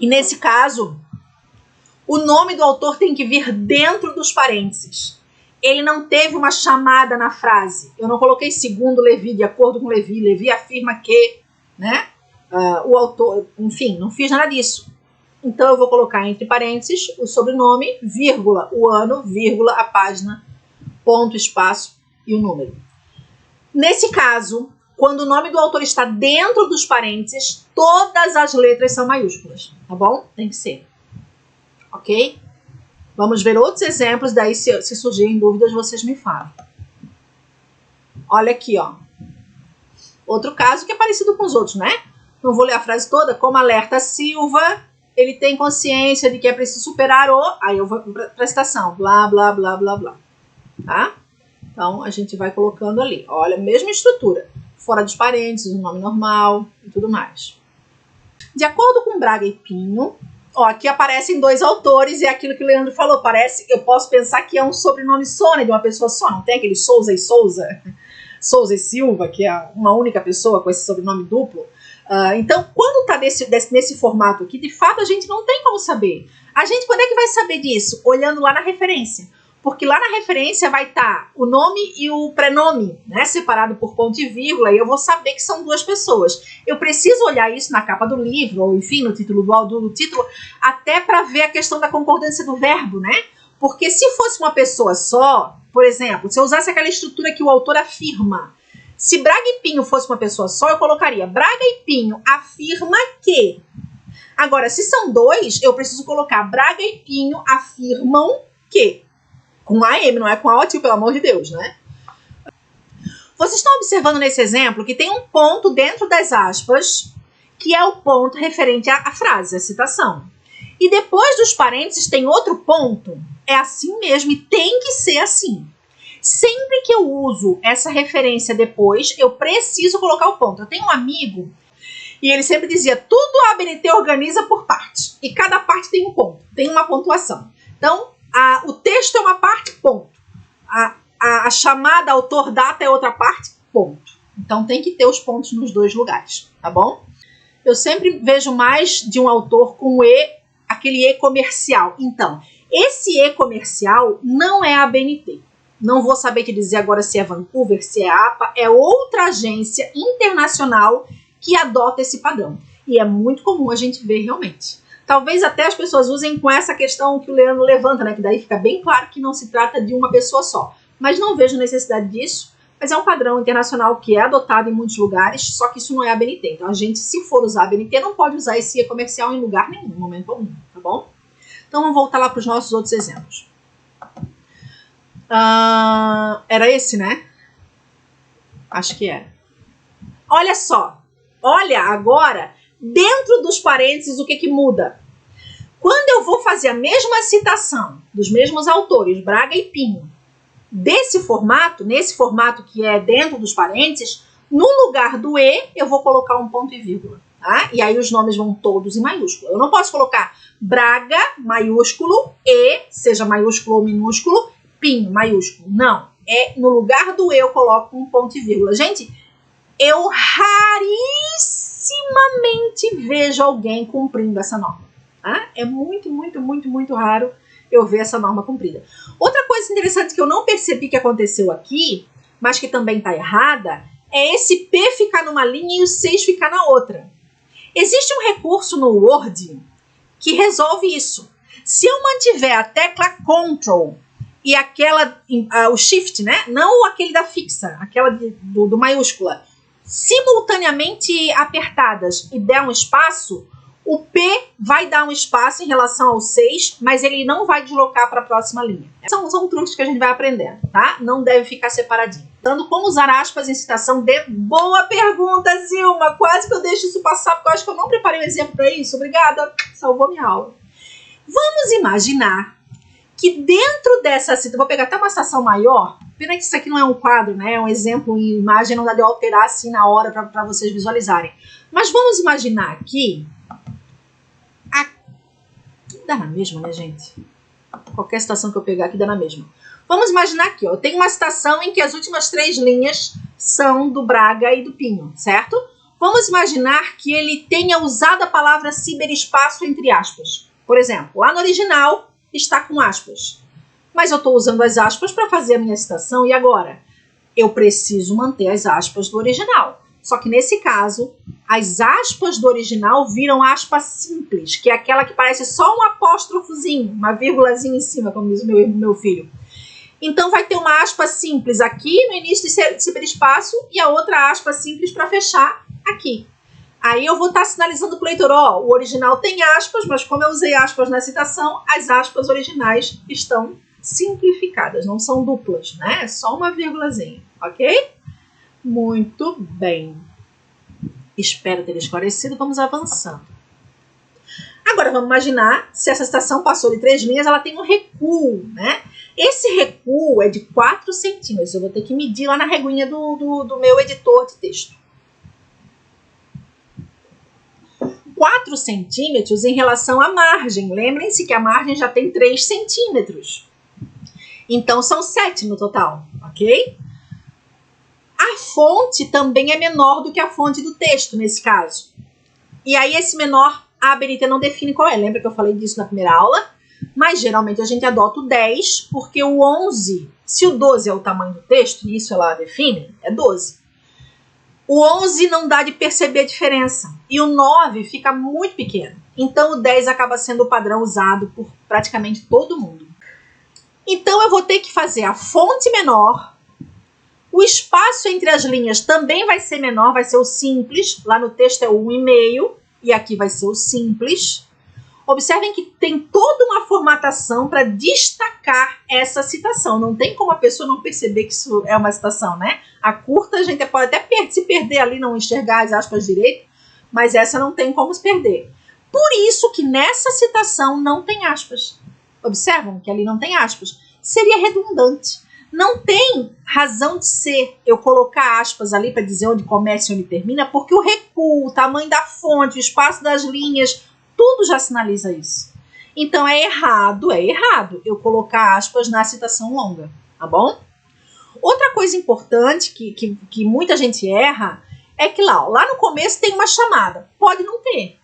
E nesse caso, o nome do autor tem que vir dentro dos parênteses. Ele não teve uma chamada na frase. Eu não coloquei segundo Levi, de acordo com Levi. Levi afirma que, né? O autor, enfim, não fiz nada disso. Então, eu vou colocar entre parênteses o sobrenome, vírgula, o ano, vírgula, a página, ponto, espaço e o número. Nesse caso, quando o nome do autor está dentro dos parênteses, todas as letras são maiúsculas, tá bom? Tem que ser. Ok? Vamos ver outros exemplos, daí se surgirem dúvidas, vocês me falam. Olha aqui, ó. Outro caso que é parecido com os outros, né? Não vou ler a frase toda. Como alerta Silva, ele tem consciência de que é preciso superar o... Aí eu vou para a citação. Blá, blá, blá, blá, blá. Tá? Então, a gente vai colocando ali. Olha, mesma estrutura. Fora dos parênteses, um nome normal e tudo mais. De acordo com Braga e Pinho, ó, aqui aparecem dois autores e é aquilo que o Leandro falou. Parece, eu posso pensar que é um sobrenome só, né, de uma pessoa só. Não tem aquele Souza e Souza, Souza e Silva, que é uma única pessoa com esse sobrenome duplo. Então, quando está nesse formato aqui, de fato a gente não tem como saber. A gente, quando é que vai saber disso? Olhando lá na referência. Porque lá na referência vai estar o nome e o prenome, né, separado por ponto e vírgula, e eu vou saber que são duas pessoas. Eu preciso olhar isso na capa do livro, ou enfim, no título do título, até para ver a questão da concordância do verbo, né? Porque se fosse uma pessoa só, por exemplo, se eu usasse aquela estrutura que o autor afirma, se Braga e Pinho fosse uma pessoa só, eu colocaria Braga e Pinho afirma que. Agora, se são dois, eu preciso colocar Braga e Pinho afirmam que. Com AM, não é com a OTIL, pelo amor de Deus, né? Vocês estão observando nesse exemplo que tem um ponto dentro das aspas, que é o ponto referente à frase, à citação. E depois dos parênteses tem outro ponto. É assim mesmo e tem que ser assim. Sempre que eu uso essa referência depois, eu preciso colocar o ponto. Eu tenho um amigo e ele sempre dizia, tudo a ABNT organiza por parte. E cada parte tem um ponto, tem uma pontuação. Então, o texto é uma parte, ponto. A chamada autor-data é outra parte, ponto. Então tem que ter os pontos nos dois lugares, tá bom? Eu sempre vejo mais de um autor com E, aquele E comercial. Então, esse E comercial não é a ABNT. Não vou saber te dizer agora se é Vancouver, se é APA, é outra agência internacional que adota esse padrão. E é muito comum a gente ver realmente. Talvez até as pessoas usem com essa questão que o Leandro levanta, né? Que daí fica bem claro que não se trata de uma pessoa só. Mas não vejo necessidade disso. Mas é um padrão internacional que é adotado em muitos lugares, só que isso não é ABNT. Então a gente, se for usar ABNT, não pode usar esse E comercial em lugar nenhum, no momento algum, tá bom? Então vamos voltar lá para os nossos outros exemplos. Era esse, né? Acho que era. Olha só. Olha agora, dentro dos parênteses, o que muda? Quando eu vou fazer a mesma citação dos mesmos autores, Braga e Pinho, desse formato, nesse formato que é dentro dos parênteses, no lugar do E, eu vou colocar um ponto e vírgula. Tá? E aí os nomes vão todos em maiúsculo. Eu não posso colocar Braga, maiúsculo, E, seja maiúsculo ou minúsculo, Pinho, maiúsculo. Não. No lugar do E eu coloco um ponto e vírgula. Gente, eu rarissimamente vejo alguém cumprindo essa norma. Tá? É muito, muito, muito, muito raro eu ver essa norma cumprida. Outra coisa interessante que eu não percebi que aconteceu aqui, mas que também está errada, é esse P ficar numa linha e o 6 ficar na outra. Existe um recurso no Word que resolve isso. Se eu mantiver a tecla Ctrl e o Shift, né? Não aquele da fixa, aquela do maiúscula, simultaneamente apertadas e der um espaço, o P vai dar um espaço em relação ao 6, mas ele não vai deslocar para a próxima linha. São truques que a gente vai aprendendo, tá? Não deve ficar separadinho. Dando como usar aspas em citação de... Boa pergunta, Zilma! Quase que eu deixo isso passar, porque eu acho que eu não preparei um exemplo para isso. Obrigada, salvou minha aula. Vamos imaginar que dentro dessa citação... Vou pegar até uma citação maior. Pena que isso aqui não é um quadro, né? É um exemplo em imagem, não dá de eu alterar assim na hora para vocês visualizarem. Mas vamos imaginar aqui... Dá na mesma, né, gente? Qualquer citação que eu pegar aqui dá na mesma. Vamos imaginar aqui, ó. Eu tenho uma citação em que as últimas 3 linhas são do Braga e do Pinho, certo? Vamos imaginar que ele tenha usado a palavra ciberespaço entre aspas. Por exemplo, lá no original está com aspas. Mas eu estou usando as aspas para fazer a minha citação e agora? Eu preciso manter as aspas do original. Só que nesse caso, as aspas do original viram aspa simples, que é aquela que parece só um apóstrofozinho, uma vírgulazinha em cima, como diz o meu filho. Então vai ter uma aspa simples aqui no início desse hiperespaço e a outra aspa simples para fechar aqui. Aí eu vou estar sinalizando para o leitor, ó, o original tem aspas, mas como eu usei aspas na citação, as aspas originais estão simplificadas, não são duplas, né? É só uma vírgulazinha, ok? Muito bem. Espero ter esclarecido, vamos avançando. Agora vamos imaginar, se essa citação passou de 3 linhas, ela tem um recuo, né? Esse recuo é de 4 centímetros, eu vou ter que medir lá na reguinha do meu editor de texto. 4 centímetros em relação à margem. Lembrem-se que a margem já tem 3 centímetros. Então, são 7 no total, ok? A fonte também é menor do que a fonte do texto, nesse caso. E aí, esse menor, a ABNT não define qual é. Lembra que eu falei disso na primeira aula? Mas, geralmente, a gente adota o 10, porque o 11, se o 12 é o tamanho do texto, e isso ela define, é 12. O 11 não dá de perceber a diferença. E o 9 fica muito pequeno. Então, o 10 acaba sendo o padrão usado por praticamente todo mundo. Então, eu vou ter que fazer a fonte menor. O espaço entre as linhas também vai ser menor, vai ser o simples. Lá no texto é o 1,5 e aqui vai ser o simples. Observem que tem toda uma formatação para destacar essa citação. Não tem como a pessoa não perceber que isso é uma citação, né? A curta a gente pode até se perder ali, não enxergar as aspas direito, mas essa não tem como se perder. Por isso que nessa citação não tem aspas. Observam que ali não tem aspas. Seria redundante. Não tem razão de ser eu colocar aspas ali para dizer onde começa e onde termina, porque o recuo, o tamanho da fonte, o espaço das linhas, tudo já sinaliza isso. Então é errado eu colocar aspas na citação longa, tá bom? Outra coisa importante que muita gente erra é que lá no começo tem uma chamada. Pode não ter,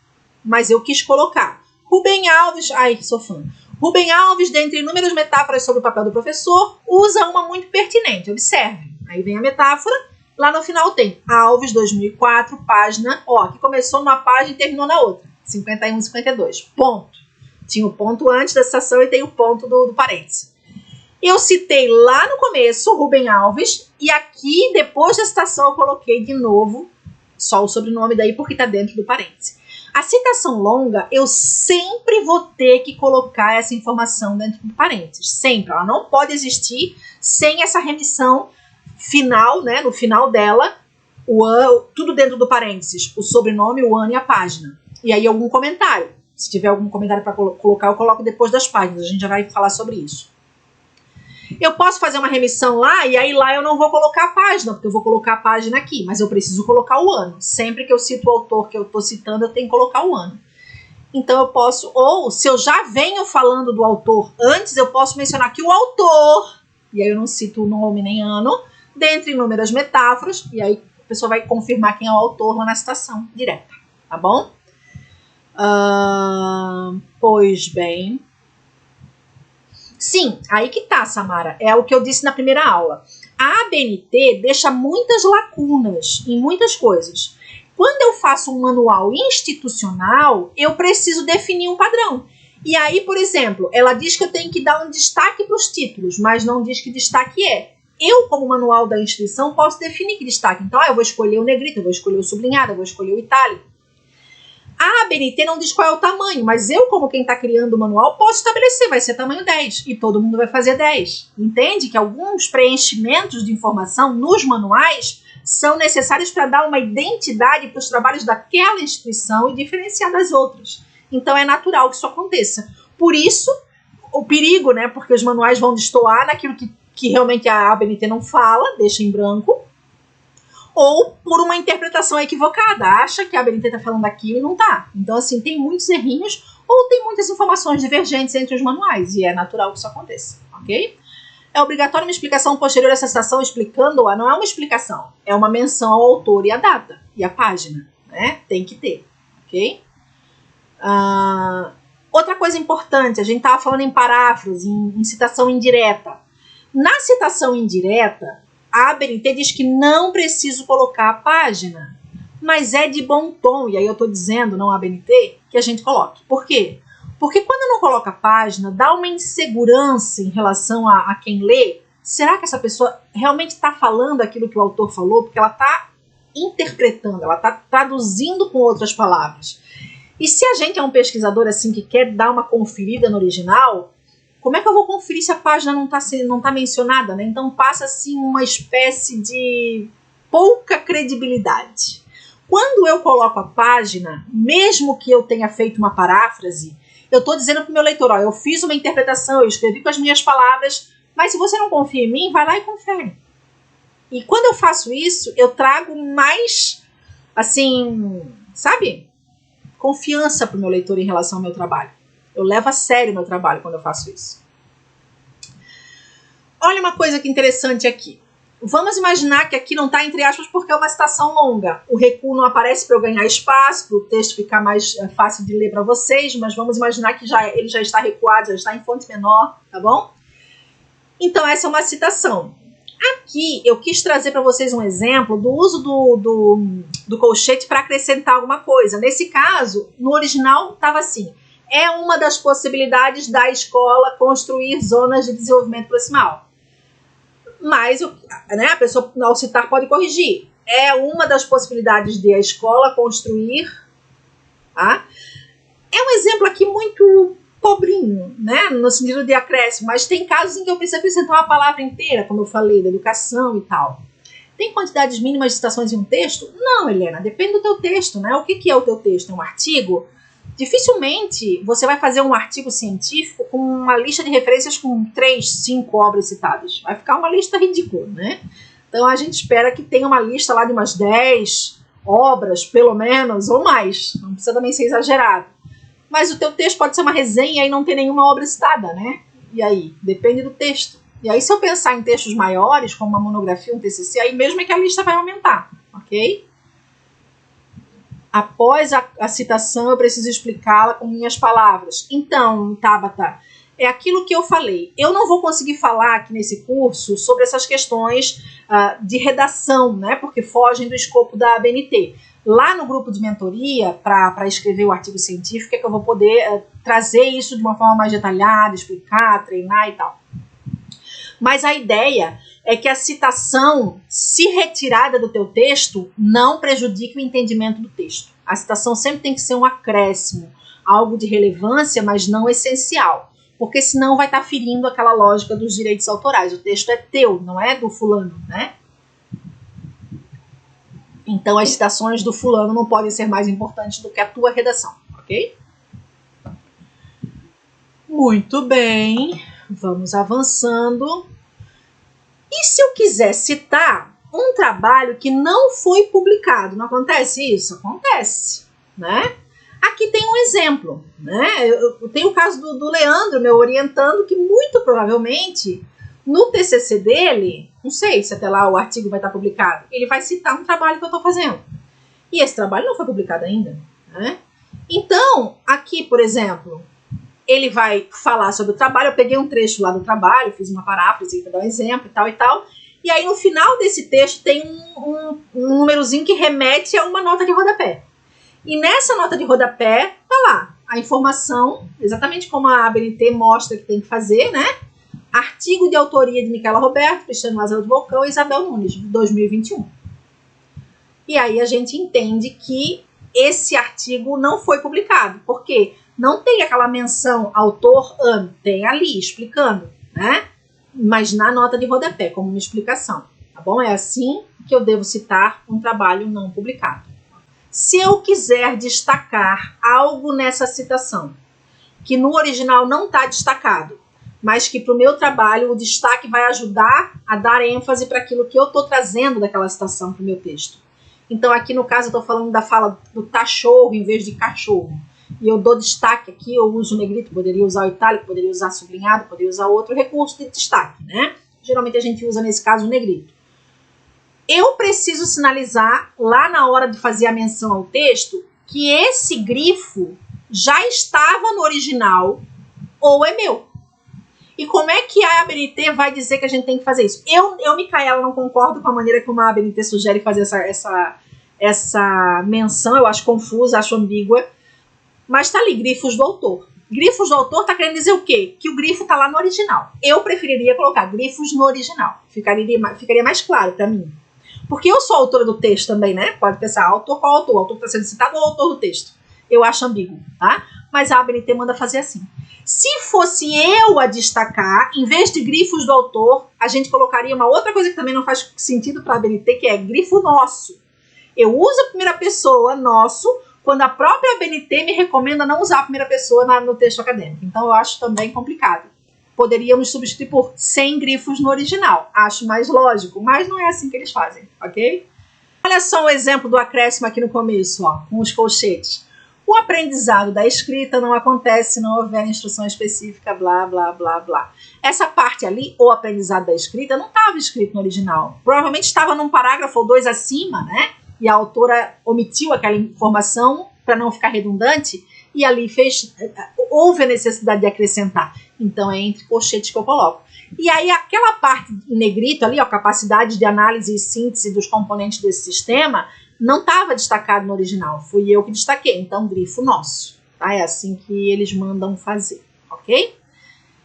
mas eu quis colocar. Rubem Alves, ai, sou fã. Rubem Alves, dentre inúmeras metáforas sobre o papel do professor, usa uma muito pertinente. Observe. Aí vem a metáfora. Lá no final tem Alves, 2004, página, ó, que começou numa página e terminou na outra. 51 e 52. Ponto. Tinha o ponto antes da citação e tem o ponto do parêntese. Eu citei lá no começo Rubem Alves e aqui, depois da citação, eu coloquei de novo só o sobrenome daí porque está dentro do parêntese. A citação longa, eu sempre vou ter que colocar essa informação dentro do parênteses. Sempre. Ela não pode existir sem essa remissão final, né? No final dela, tudo dentro do parênteses. O sobrenome, o ano e a página. E aí algum comentário. Se tiver algum comentário para colocar, eu coloco depois das páginas. A gente já vai falar sobre isso. Eu posso fazer uma remissão lá e aí lá eu não vou colocar a página, porque eu vou colocar a página aqui, mas eu preciso colocar o ano. Sempre que eu cito o autor que eu estou citando, eu tenho que colocar o ano. Então eu posso, ou se eu já venho falando do autor antes, eu posso mencionar que o autor, e aí eu não cito o nome nem ano, dentre inúmeras metáforas, e aí a pessoa vai confirmar quem é o autor lá na citação direta, tá bom? Pois bem. Sim, aí que tá, Samara. É o que eu disse na primeira aula. A ABNT deixa muitas lacunas em muitas coisas. Quando eu faço um manual institucional, eu preciso definir um padrão. E aí, por exemplo, ela diz que eu tenho que dar um destaque para os títulos, mas não diz que destaque é. Eu, como manual da instituição, posso definir que destaque. Então, eu vou escolher o negrito, eu vou escolher o sublinhado, eu vou escolher o itálico. A ABNT não diz qual é o tamanho, mas eu, como quem está criando o manual, posso estabelecer, vai ser tamanho 10, e todo mundo vai fazer 10. Entende que alguns preenchimentos de informação nos manuais são necessários para dar uma identidade para os trabalhos daquela instituição e diferenciar das outras. Então é natural que isso aconteça. Por isso, o perigo, né, porque os manuais vão destoar naquilo que realmente a ABNT não fala, deixa em branco, ou por uma interpretação equivocada, acha que a ABNT está falando aquilo e não está. Então, assim, tem muitos errinhos ou tem muitas informações divergentes entre os manuais, e é natural que isso aconteça, ok? É obrigatório uma explicação posterior a essa citação explicando-a, não é uma explicação, é uma menção ao autor e a data, e a página, né? Tem que ter, ok? Outra coisa importante, a gente estava falando em paráfrase, em citação indireta. Na citação indireta, a ABNT diz que não preciso colocar a página, mas é de bom tom, e aí eu estou dizendo, não a ABNT, que a gente coloque. Por quê? Porque quando não coloca a página, dá uma insegurança em relação a quem lê, será que essa pessoa realmente está falando aquilo que o autor falou? Porque ela está interpretando, ela está traduzindo com outras palavras. E se a gente é um pesquisador assim que quer dar uma conferida no original, como é que eu vou conferir se a página não tá mencionada, né? Então passa assim uma espécie de pouca credibilidade. Quando eu coloco a página, mesmo que eu tenha feito uma paráfrase, eu estou dizendo para o meu leitor, ó, eu fiz uma interpretação, eu escrevi com as minhas palavras, mas se você não confia em mim, vai lá e confere. E quando eu faço isso, eu trago mais, assim, sabe, confiança para o meu leitor em relação ao meu trabalho. Eu levo a sério o meu trabalho quando eu faço isso. Olha uma coisa que interessante aqui. Vamos imaginar que aqui não está entre aspas porque é uma citação longa. O recuo não aparece para eu ganhar espaço, para o texto ficar mais fácil de ler para vocês, mas vamos imaginar que ele já está recuado, já está em fonte menor, tá bom? Então essa é uma citação. Aqui eu quis trazer para vocês um exemplo do uso do colchete para acrescentar alguma coisa. Nesse caso, no original estava assim: é uma das possibilidades da escola construir zonas de desenvolvimento proximal. Mas né, a pessoa, ao citar, pode corrigir. É uma das possibilidades de a escola construir. Tá? É um exemplo aqui muito pobrinho, né, no sentido de acréscimo, mas tem casos em que eu preciso acrescentar uma palavra inteira, como eu falei, da educação e tal. Tem quantidades mínimas de citações em um texto? Não, Helena, depende do teu texto, né? O que é o teu texto? É um artigo? Dificilmente você vai fazer um artigo científico com uma lista de referências com 3, 5 obras citadas. Vai ficar uma lista ridícula, né? Então a gente espera que tenha uma lista lá de umas 10 obras, pelo menos, ou mais. Não precisa também ser exagerado. Mas o teu texto pode ser uma resenha e não ter nenhuma obra citada, né? E aí? Depende do texto. E aí se eu pensar em textos maiores, como uma monografia, um TCC, aí mesmo é que a lista vai aumentar, ok? Após a citação, eu preciso explicá-la com minhas palavras. Então, Tabata, é aquilo que eu falei. Eu não vou conseguir falar aqui nesse curso sobre essas questões de redação, né? Porque fogem do escopo da ABNT. Lá no grupo de mentoria, para escrever o artigo científico, é que eu vou poder trazer isso de uma forma mais detalhada, explicar, treinar e tal. Mas a ideia é que a citação, se retirada do teu texto, não prejudique o entendimento do texto. A citação sempre tem que ser um acréscimo, algo de relevância, mas não essencial, porque senão vai estar ferindo aquela lógica dos direitos autorais. O texto é teu, não é do fulano, né? Então as citações do fulano não podem ser mais importantes do que a tua redação, ok? Muito bem, vamos avançando. E se eu quiser citar um trabalho que não foi publicado, não acontece isso? Acontece, né? Aqui tem um exemplo, né? Eu tenho o caso do Leandro, meu orientando, que muito provavelmente no TCC dele, não sei se até lá o artigo vai estar publicado, ele vai citar um trabalho que eu estou fazendo. E esse trabalho não foi publicado ainda, né? Então, aqui, por exemplo, ele vai falar sobre o trabalho, eu peguei um trecho lá do trabalho, fiz uma paráfrase para dar um exemplo e tal e tal, e aí no final desse texto tem um númerozinho que remete a uma nota de rodapé. E nessa nota de rodapé, tá lá a informação, exatamente como a ABNT mostra que tem que fazer, né? Artigo de autoria de Micaela Roberto, Cristiano Lázaro do Vulcão e Isabel Nunes, de 2021. E aí a gente entende que esse artigo não foi publicado, porque não tem aquela menção autor ano, tem ali explicando, né? Mas na nota de rodapé, como uma explicação, tá bom? É assim que eu devo citar um trabalho não publicado. Se eu quiser destacar algo nessa citação, que no original não está destacado, mas que para o meu trabalho o destaque vai ajudar a dar ênfase para aquilo que eu estou trazendo daquela citação para o meu texto. Então aqui no caso eu estou falando da fala do cachorro em vez de cachorro. E eu dou destaque aqui, eu uso o negrito, poderia usar o itálico, poderia usar sublinhado, poderia usar outro recurso de destaque, né? Geralmente a gente usa nesse caso o negrito. Eu preciso sinalizar lá na hora de fazer a menção ao texto que esse grifo já estava no original ou é meu. E como é que a ABNT vai dizer que a gente tem que fazer isso? Eu Micaela, não concordo com a maneira como a ABNT sugere fazer essa menção, eu acho confusa, acho ambígua, mas tá ali, grifos do autor. Grifos do autor está querendo dizer o quê? Que o grifo está lá no original. Eu preferiria colocar grifos no original. Ficaria mais claro para mim. Porque eu sou a autora do texto também, né? Pode pensar, autor qual autor? O autor que está sendo citado ou o autor do texto? Eu acho ambíguo, tá? Mas a ABNT manda fazer assim. Se fosse eu a destacar, em vez de grifos do autor, a gente colocaria uma outra coisa que também não faz sentido para a ABNT, que é grifo nosso. Eu uso a primeira pessoa, nosso, quando a própria ABNT me recomenda não usar a primeira pessoa no texto acadêmico. Então eu acho também complicado. Poderíamos substituir por sem grifos no original. Acho mais lógico, mas não é assim que eles fazem, ok? Olha só o exemplo do acréscimo aqui no começo, ó, com os colchetes. O aprendizado da escrita não acontece se não houver instrução específica, blá, blá, blá, blá. Essa parte ali, o aprendizado da escrita, não estava escrito no original. Provavelmente estava num parágrafo ou dois acima, né? E a autora omitiu aquela informação para não ficar redundante e ali houve a necessidade de acrescentar. Então é entre colchetes que eu coloco. E aí aquela parte em negrito ali, a capacidade de análise e síntese dos componentes desse sistema, não estava destacado no original, fui eu que destaquei, então grifo nosso, tá? É assim que eles mandam fazer, ok?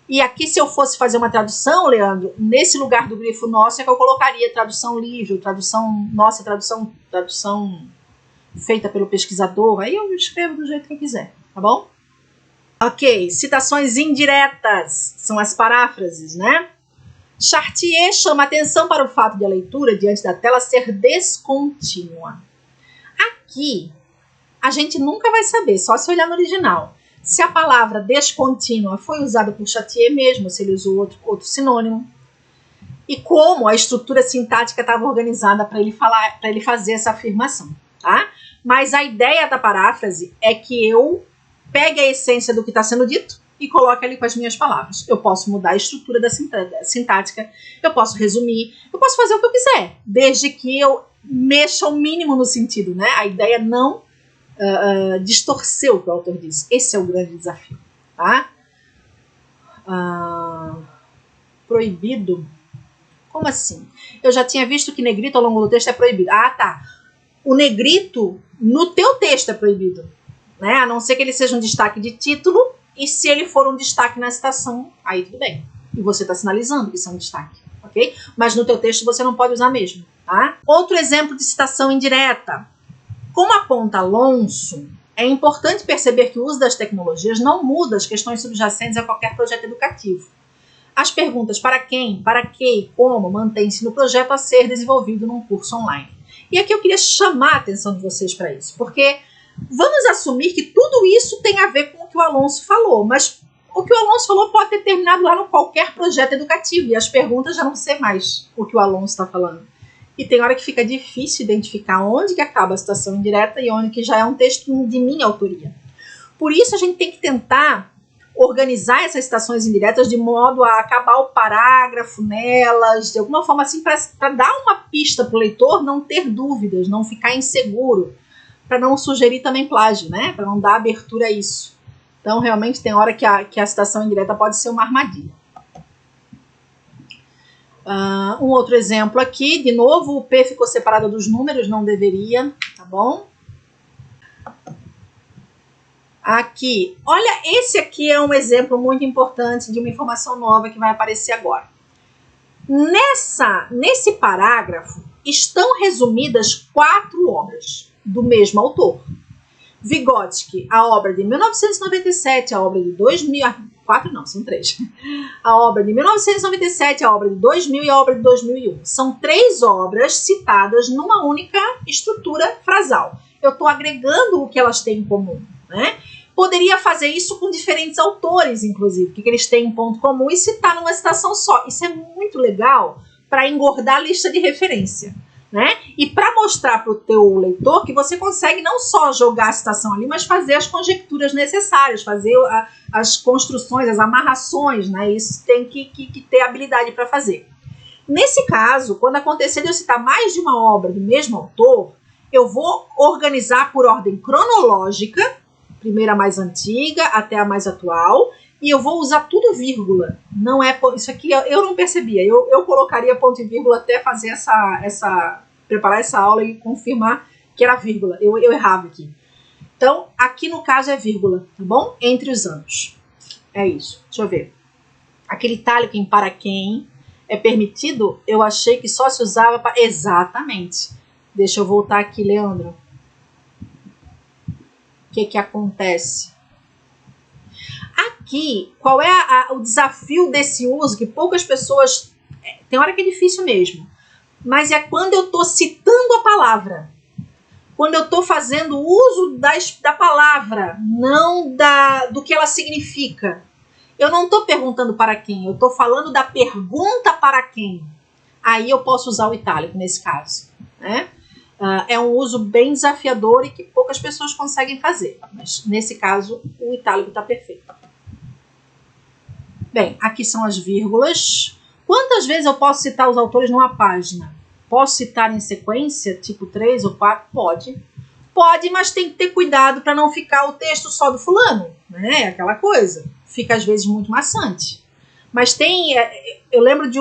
E aqui, se eu fosse fazer uma tradução, Leandro, nesse lugar do grifo nosso é que eu colocaria tradução livre, tradução nossa, tradução feita pelo pesquisador, aí eu escrevo do jeito que eu quiser, tá bom? Ok, citações indiretas, são as paráfrases, né? Chartier chama atenção para o fato de a leitura diante da tela ser descontínua. Aqui, a gente nunca vai saber, só se olhar no original, se a palavra descontínua foi usada por Chartier mesmo, se ele usou outro sinônimo, e como a estrutura sintática estava organizada para ele fazer essa afirmação, tá? Mas a ideia da paráfrase é que eu pegue a essência do que está sendo dito e coloque ali com as minhas palavras. Eu posso mudar a estrutura da sintática, eu posso resumir, eu posso fazer o que eu quiser, desde que eu mexa o mínimo no sentido, né? A ideia é não distorcer o que o autor disse. Esse é o grande desafio, tá? Proibido? Como assim? Eu já tinha visto que negrito ao longo do texto é proibido. Ah, tá. O negrito no teu texto é proibido, né? A não ser que ele seja um destaque de título. E se ele for um destaque na citação, aí tudo bem. E você está sinalizando que isso é um destaque, ok? Mas no teu texto você não pode usar mesmo, tá? Outro exemplo de citação indireta. Como aponta Alonso, é importante perceber que o uso das tecnologias não muda as questões subjacentes a qualquer projeto educativo. As perguntas para quem, para que e como mantêm-se no projeto a ser desenvolvido num curso online. E aqui eu queria chamar a atenção de vocês para isso, porque vamos assumir que tudo isso tem a ver com o que o Alonso falou, mas o que o Alonso falou pode ter terminado lá no qualquer projeto educativo, e as perguntas já não sei mais o que o Alonso está falando. E tem hora que fica difícil identificar onde que acaba a citação indireta e onde que já é um texto de minha autoria. Por isso a gente tem que tentar organizar essas citações indiretas de modo a acabar o parágrafo nelas, de alguma forma assim, para dar uma pista para o leitor não ter dúvidas, não ficar inseguro, para não sugerir também plágio, né? Para não dar abertura a isso. Então, realmente, tem hora que a citação indireta pode ser uma armadilha. Um outro exemplo aqui, de novo, o P ficou separado dos números, não deveria, tá bom? Aqui, olha, esse aqui é um exemplo muito importante de uma informação nova que vai aparecer agora. Nesse parágrafo, estão resumidas 4 obras do mesmo autor. Vygotsky, a obra de 1997, a obra de 2000... 4 não, são 3. A obra de 1997, a obra de 2000 e a obra de 2001. São 3 obras citadas numa única estrutura frasal. Eu estou agregando o que elas têm em comum, né? Poderia fazer isso com diferentes autores, inclusive, que eles têm em ponto comum e citar numa citação só. Isso é muito legal para engordar a lista de referência, né? E para mostrar para o teu leitor que você consegue não só jogar a citação ali, mas fazer as conjecturas necessárias, fazer as construções, as amarrações, né? Isso tem que ter habilidade para fazer. Nesse caso, quando acontecer de eu citar mais de uma obra do mesmo autor, eu vou organizar por ordem cronológica, primeira mais antiga até a mais atual, e eu vou usar tudo vírgula. Não é isso aqui, eu não percebia. Eu colocaria ponto e vírgula até fazer preparar essa aula e confirmar que era vírgula. Eu errava aqui. Então, aqui no caso é vírgula, tá bom? Entre os anos. É isso. Deixa eu ver. Aquele itálico em para quem é permitido, eu achei que só se usava para... Exatamente. Deixa eu voltar aqui, Leandro. O que acontece? Aqui, qual é o desafio desse uso, que poucas pessoas... Tem hora que é difícil mesmo. Mas é quando eu estou citando a palavra. Quando eu estou fazendo uso da palavra, não do que ela significa. Eu não estou perguntando para quem, eu estou falando da pergunta para quem. Aí eu posso usar o itálico nesse caso. Né? É um uso bem desafiador e que poucas pessoas conseguem fazer. Mas nesse caso, o itálico está perfeito. Bem, aqui são as vírgulas. Quantas vezes eu posso citar os autores numa página? Posso citar em sequência, tipo 3 ou 4? Pode. Pode, mas tem que ter cuidado para não ficar o texto só do fulano. Né? Aquela coisa. Fica às vezes muito maçante. Mas tem... Eu lembro de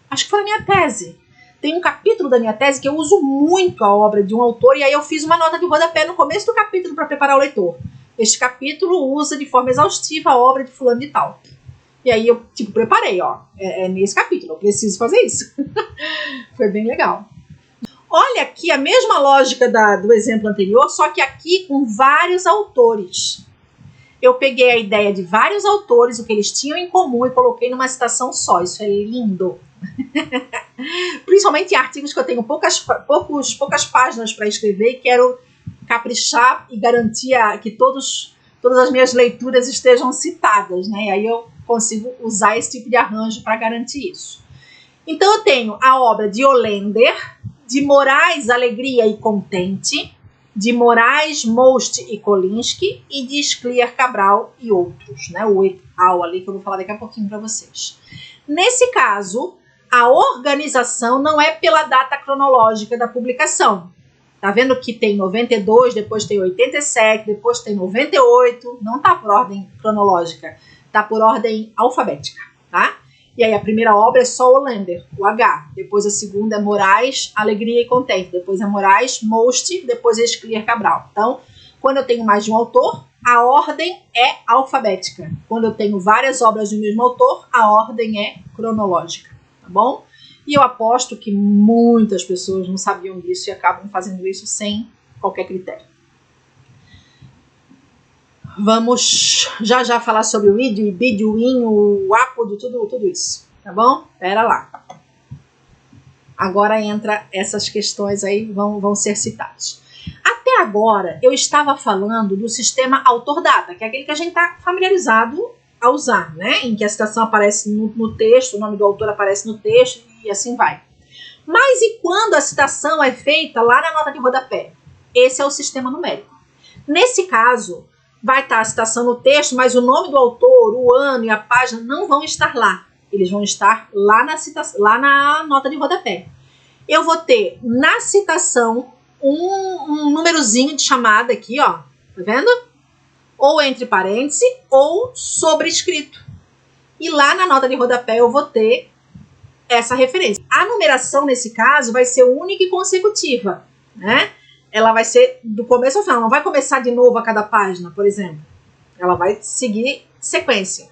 acho que foi a minha tese. Tem um capítulo da minha tese que eu uso muito a obra de um autor e aí eu fiz uma nota de rodapé no começo do capítulo para preparar o leitor. Este capítulo usa de forma exaustiva a obra de fulano de tal. E aí eu, preparei, ó. É nesse capítulo, eu preciso fazer isso. Foi bem legal. Olha aqui a mesma lógica do exemplo anterior, só que aqui com vários autores. Eu peguei a ideia de vários autores, o que eles tinham em comum e coloquei numa citação só. Isso é lindo. Principalmente em artigos que eu tenho poucas páginas para escrever e quero caprichar e garantir que todas as minhas leituras estejam citadas, né? E aí eu consigo usar esse tipo de arranjo para garantir isso. Então eu tenho a obra de Ollender, de Moraes, Alegria e Contente, de Moraes, Most e Kolinsky e de Scliar Cabral e outros, né? O et al. Ali que eu vou falar daqui a pouquinho para vocês. Nesse caso, a organização não é pela data cronológica da publicação. Tá vendo que tem 92, depois tem 87, depois tem 98, não tá por ordem cronológica, tá por ordem alfabética, tá? E aí a primeira obra é só Ollender, o H. Depois a segunda é Moraes, Alegria e Contente. Depois é Moraes, Most, depois é Scliar Cabral. Então, quando eu tenho mais de um autor, a ordem é alfabética. Quando eu tenho várias obras do mesmo autor, a ordem é cronológica, tá bom? E eu aposto que muitas pessoas não sabiam disso e acabam fazendo isso sem qualquer critério. Vamos já falar sobre o id, o ibid, o in, o apod, tudo isso, tá bom? Pera lá. Agora entra essas questões aí, vão ser citadas. Até agora, eu estava falando do sistema autor-data, que é aquele que a gente está familiarizado a usar, né? Em que a citação aparece no texto, o nome do autor aparece no texto e assim vai. Mas e quando a citação é feita lá na nota de rodapé? Esse é o sistema numérico. Nesse caso, vai estar a citação no texto, mas o nome do autor, o ano e a página não vão estar lá. Eles vão estar lá na nota de rodapé. Eu vou ter na citação um númerozinho de chamada aqui, ó. Tá vendo? Ou entre parênteses ou sobrescrito. E lá na nota de rodapé eu vou ter essa referência. A numeração, nesse caso, vai ser única e consecutiva, né? Ela vai ser do começo ao final, não vai começar de novo a cada página, por exemplo. Ela vai seguir sequência.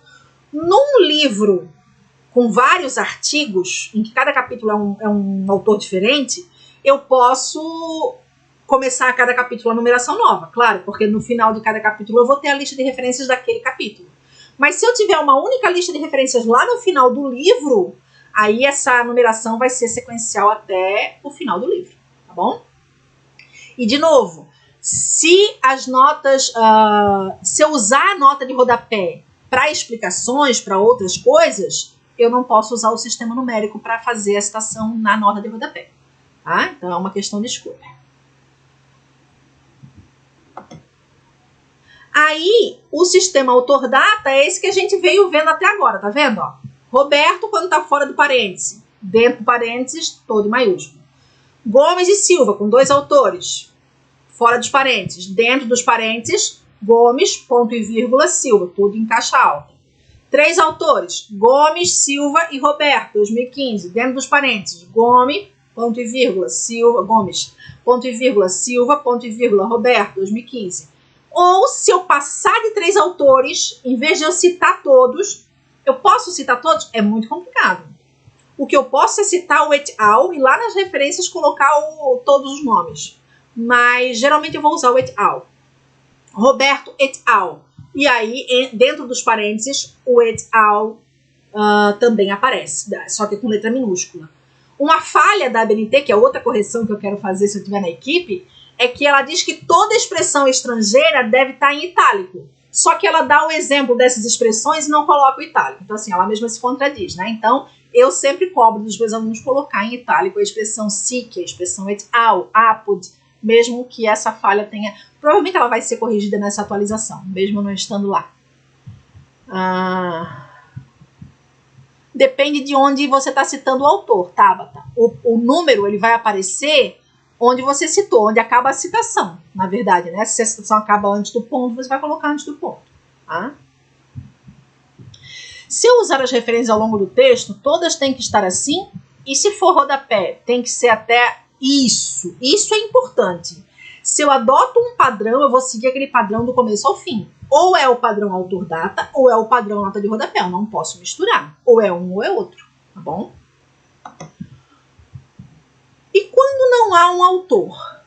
Num livro com vários artigos, em que cada capítulo é um autor diferente, eu posso começar a cada capítulo a numeração nova, claro, porque no final de cada capítulo eu vou ter a lista de referências daquele capítulo. Mas se eu tiver uma única lista de referências lá no final do livro, aí essa numeração vai ser sequencial até o final do livro, tá bom? E, de novo, se as notas, se eu usar a nota de rodapé para explicações, para outras coisas, eu não posso usar o sistema numérico para fazer a citação na nota de rodapé. Tá? Então, é uma questão de escolha. Aí, o sistema autor-data é esse que a gente veio vendo até agora, tá vendo? Ó? Roberto, quando está fora do parêntese. Dentro do parênteses, todo em maiúsculo. Gomes e Silva, com 2 autores, fora dos parênteses. Dentro dos parênteses, Gomes, ponto e vírgula, Silva, tudo em caixa alta. 3 autores, Gomes, Silva e Roberto, 2015. Dentro dos parênteses, Gomes, ponto e vírgula, Silva, Gomes, ponto e vírgula, Silva, ponto e vírgula, Roberto, 2015. Ou se eu passar de 3 autores, em vez de eu citar todos, eu posso citar todos? É muito complicado. O que eu posso é citar o et al. E lá nas referências colocar todos os nomes. Mas geralmente eu vou usar o et al. Roberto et al. E aí, dentro dos parênteses, o et al. Também aparece, só que com letra minúscula. Uma falha da ABNT, que é outra correção que eu quero fazer se eu estiver na equipe, é que ela diz que toda expressão estrangeira deve estar em itálico. Só que ela dá o exemplo dessas expressões e não coloca o itálico. Então, assim, ela mesma se contradiz, né? Então, eu sempre cobro dos meus alunos colocar em itálico a expressão sic, a expressão et al, apud, mesmo que essa falha tenha... Provavelmente ela vai ser corrigida nessa atualização, mesmo não estando lá. Depende de onde você está citando o autor, Tabata. O número ele vai aparecer onde você citou, onde acaba a citação, na verdade, né? Se a citação acaba antes do ponto, você vai colocar antes do ponto. Tá? Se eu usar as referências ao longo do texto, todas têm que estar assim, e se for rodapé, tem que ser até isso. Isso é importante. Se eu adoto um padrão, eu vou seguir aquele padrão do começo ao fim. Ou é o padrão autor-data, ou é o padrão nota de rodapé. Eu não posso misturar. Ou é um ou é outro, tá bom? E quando não há um autor?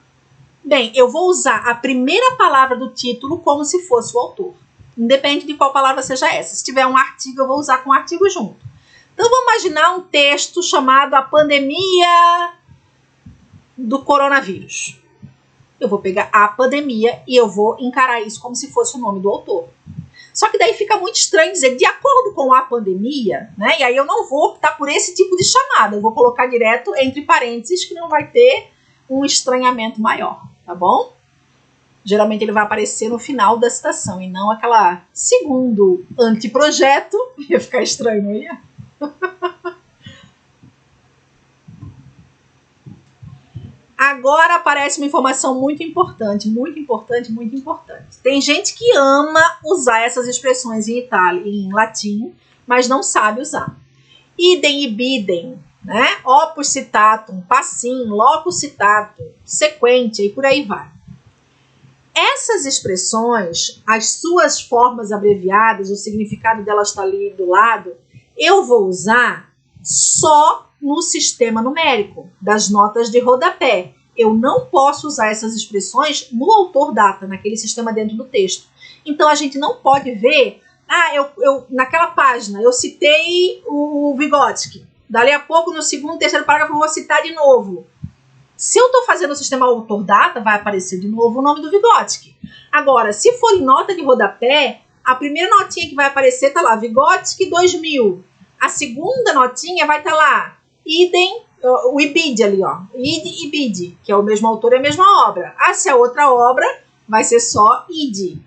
Bem, eu vou usar a primeira palavra do título como se fosse o autor. Independente de qual palavra seja essa. Se tiver um artigo, eu vou usar com o artigo junto. Então, vamos imaginar um texto chamado A Pandemia do Coronavírus. Eu vou pegar a pandemia e eu vou encarar isso como se fosse o nome do autor. Só que daí fica muito estranho dizer de acordo com a pandemia, né? E aí eu não vou optar por esse tipo de chamada. Eu vou colocar direto entre parênteses que não vai ter um estranhamento maior, tá bom? Geralmente ele vai aparecer no final da citação e não aquela segundo anteprojeto. Ia ficar estranho, não ia? Agora aparece uma informação muito importante, muito importante, muito importante. Tem gente que ama usar essas expressões em latim, mas não sabe usar. Idem e bidem, né? Opus citatum, passim, locus citatum, sequente, e por aí vai. Essas expressões, as suas formas abreviadas, o significado delas está ali do lado, eu vou usar só no sistema numérico, das notas de rodapé. Eu não posso usar essas expressões no autor-data, naquele sistema dentro do texto. Então, a gente não pode ver, naquela página, eu citei o Vygotsky. Dali a pouco, no segundo, terceiro parágrafo, eu vou citar de novo. Se eu estou fazendo o sistema autor-data, vai aparecer de novo o nome do Vygotsky. Agora, se for em nota de rodapé, a primeira notinha que vai aparecer está lá, Vygotsky 2000. A segunda notinha vai estar lá, idem, o Ibid ali, ó. Id e Ibid, que é o mesmo autor e a mesma obra. Se é outra obra, vai ser só Id.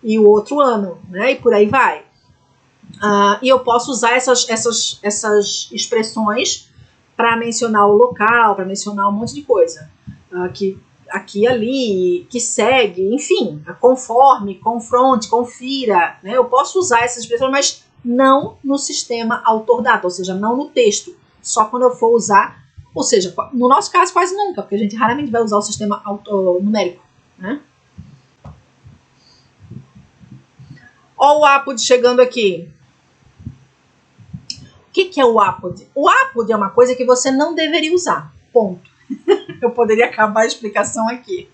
E o outro ano, né? E por aí vai. E eu posso usar essas expressões para mencionar o local, para mencionar um monte de coisa. Aqui, ali, que segue, enfim, conforme, confronte, confira. Né? Eu posso usar essas expressões, mas não no sistema autor-data, ou seja, não no texto. Só quando eu for usar, ou seja, no nosso caso quase nunca, porque a gente raramente vai usar o sistema numérico. Né? Olha o apud chegando aqui. O que é o apud? O apud é uma coisa que você não deveria usar. Ponto. Eu poderia acabar a explicação aqui.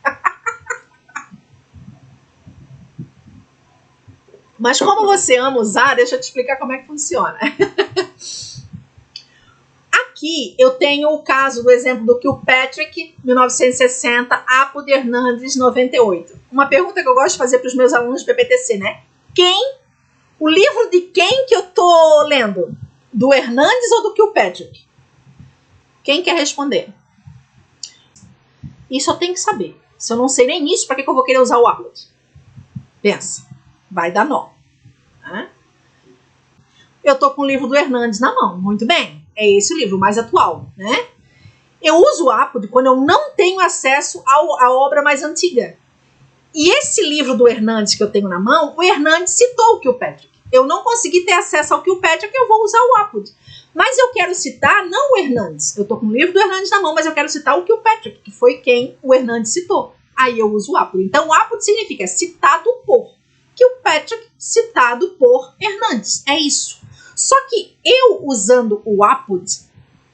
Mas como você ama usar, deixa eu te explicar como é que funciona. Aqui eu tenho o caso do exemplo do Kilpatrick, 1960, Apud Hernandes, 98. Uma pergunta que eu gosto de fazer para os meus alunos do PPTC, né? O livro de quem que eu tô lendo? Do Hernandes ou do Kilpatrick? Quem quer responder? Isso eu tenho que saber. Se eu não sei nem isso, para que eu vou querer usar o Apud? Pensa. Vai dar nó. Eu tô com o livro do Hernandes na mão. Muito bem. É esse o livro mais atual, né? Eu uso o apud quando eu não tenho acesso à obra mais antiga. E esse livro do Hernandes que eu tenho na mão, o Hernandes citou o Kilpatrick. Eu não consegui ter acesso ao Kilpatrick, eu vou usar o apud. Mas eu quero citar não o Hernandes. Eu estou com o livro do Hernandes na mão, mas eu quero citar o Kilpatrick, que foi quem o Hernandes citou. Aí eu uso o apud. Então, o apud significa citado por. Kilpatrick, citado por Hernandes. É isso. Só que eu, usando o apud,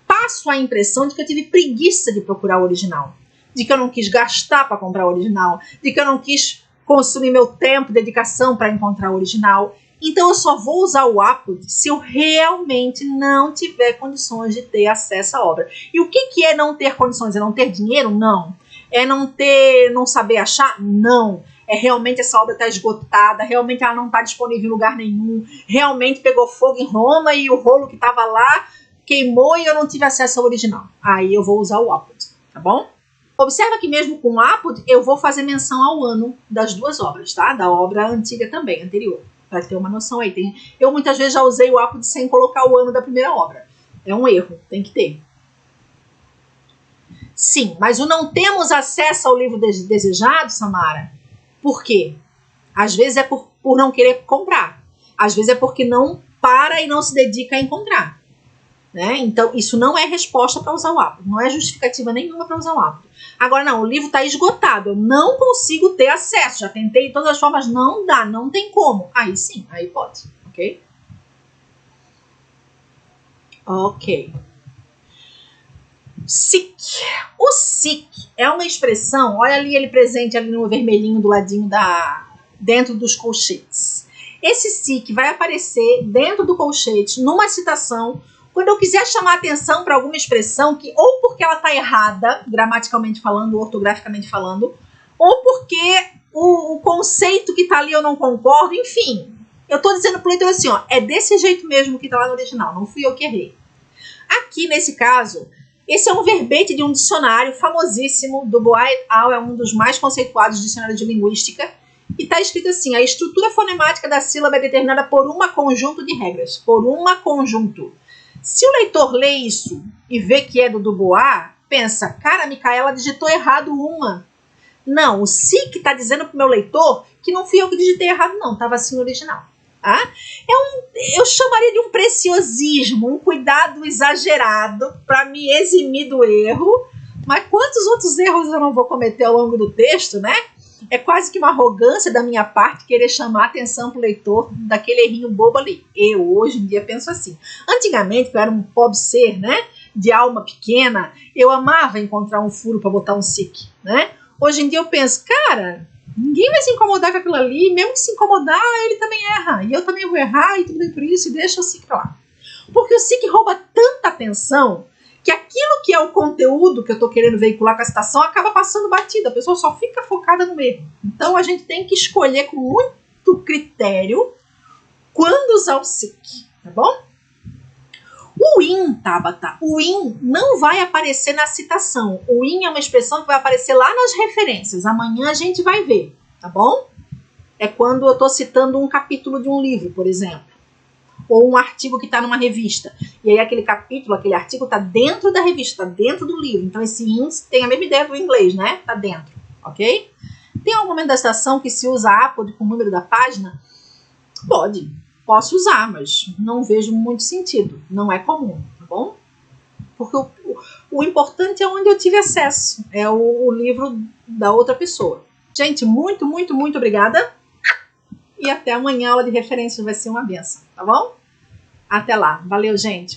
passo a impressão de que eu tive preguiça de procurar o original. De que eu não quis gastar para comprar o original. De que eu não quis consumir meu tempo, dedicação para encontrar o original. Então eu só vou usar o apud se eu realmente não tiver condições de ter acesso à obra. E o que é não ter condições? É não ter dinheiro? Não. É não saber achar? Não. É realmente essa obra está esgotada, realmente ela não está disponível em lugar nenhum, realmente pegou fogo em Roma e o rolo que estava lá queimou e eu não tive acesso ao original. Aí eu vou usar o apud, tá bom? Observa que mesmo com o apud eu vou fazer menção ao ano das duas obras, tá? Da obra antiga também, anterior. Para ter uma noção aí. Eu muitas vezes já usei o apud sem colocar o ano da primeira obra. É um erro, tem que ter. Sim, mas o não temos acesso ao livro desejado, Samara, por quê? Às vezes é por não querer comprar. Às vezes é porque não para e não se dedica a encontrar. Né? Então, isso não é resposta para usar o apud. Não é justificativa nenhuma para usar o apud. Agora, não, o livro está esgotado. Eu não consigo ter acesso. Já tentei de todas as formas, não dá, não tem como. Aí sim, aí pode. Ok? Ok. SIC. O SIC é uma expressão, olha ali ele presente ali no vermelhinho do ladinho dentro dos colchetes. Esse SIC vai aparecer dentro do colchete numa citação quando eu quiser chamar atenção para alguma expressão que ou porque ela está errada, gramaticalmente falando, ortograficamente falando, ou porque o conceito que está ali eu não concordo, enfim. Eu estou dizendo para o leitor assim, ó, é desse jeito mesmo que está lá no original, não fui eu que errei. Aqui, nesse caso, esse é um verbete de um dicionário famosíssimo, do Bois et al., é um dos mais conceituados dicionários de linguística, e está escrito assim, a estrutura fonemática da sílaba é determinada por um conjunto de regras, por um conjunto. Se o leitor lê isso e vê que é do Dubois, pensa, cara, a Micaela digitou errado uma. Não, o SIC está dizendo para o meu leitor que não fui eu que digitei errado, não, estava assim no original. Tá? Eu chamaria de um preciosismo, um cuidado exagerado para me eximir do erro, mas quantos outros erros eu não vou cometer ao longo do texto, né? É quase que uma arrogância da minha parte querer chamar a atenção para o leitor daquele errinho bobo ali. Eu, hoje em dia, penso assim. Antigamente, que eu era um pobre ser, né, de alma pequena, eu amava encontrar um furo para botar um SIC, né? Hoje em dia eu penso, cara, ninguém vai se incomodar com aquilo ali, mesmo que se incomodar, ele também erra. E eu também vou errar, e tudo bem por isso, e deixa o SIC pra lá. Porque o SIC rouba tanta atenção que aquilo que é o conteúdo que eu estou querendo veicular com a citação acaba passando batida. A pessoa só fica focada no erro. Então a gente tem que escolher com muito critério quando usar o SIC, tá bom? O IN, Tabata, o IN não vai aparecer na citação. O IN é uma expressão que vai aparecer lá nas referências. Amanhã a gente vai ver, tá bom? É quando eu estou citando um capítulo de um livro, por exemplo. Ou um artigo que está numa revista. E aí aquele capítulo, aquele artigo está dentro da revista, está dentro do livro. Então esse IN tem a mesma ideia do inglês, né? Está dentro, ok? Tem algum momento da citação que se usa apud com o número da página? Pode. Posso usar, mas não vejo muito sentido. Não é comum, tá bom? Porque o importante é onde eu tive acesso. É o livro da outra pessoa. Gente, muito, muito, muito obrigada. E até amanhã a aula de referências vai ser uma benção, tá bom? Até lá. Valeu, gente.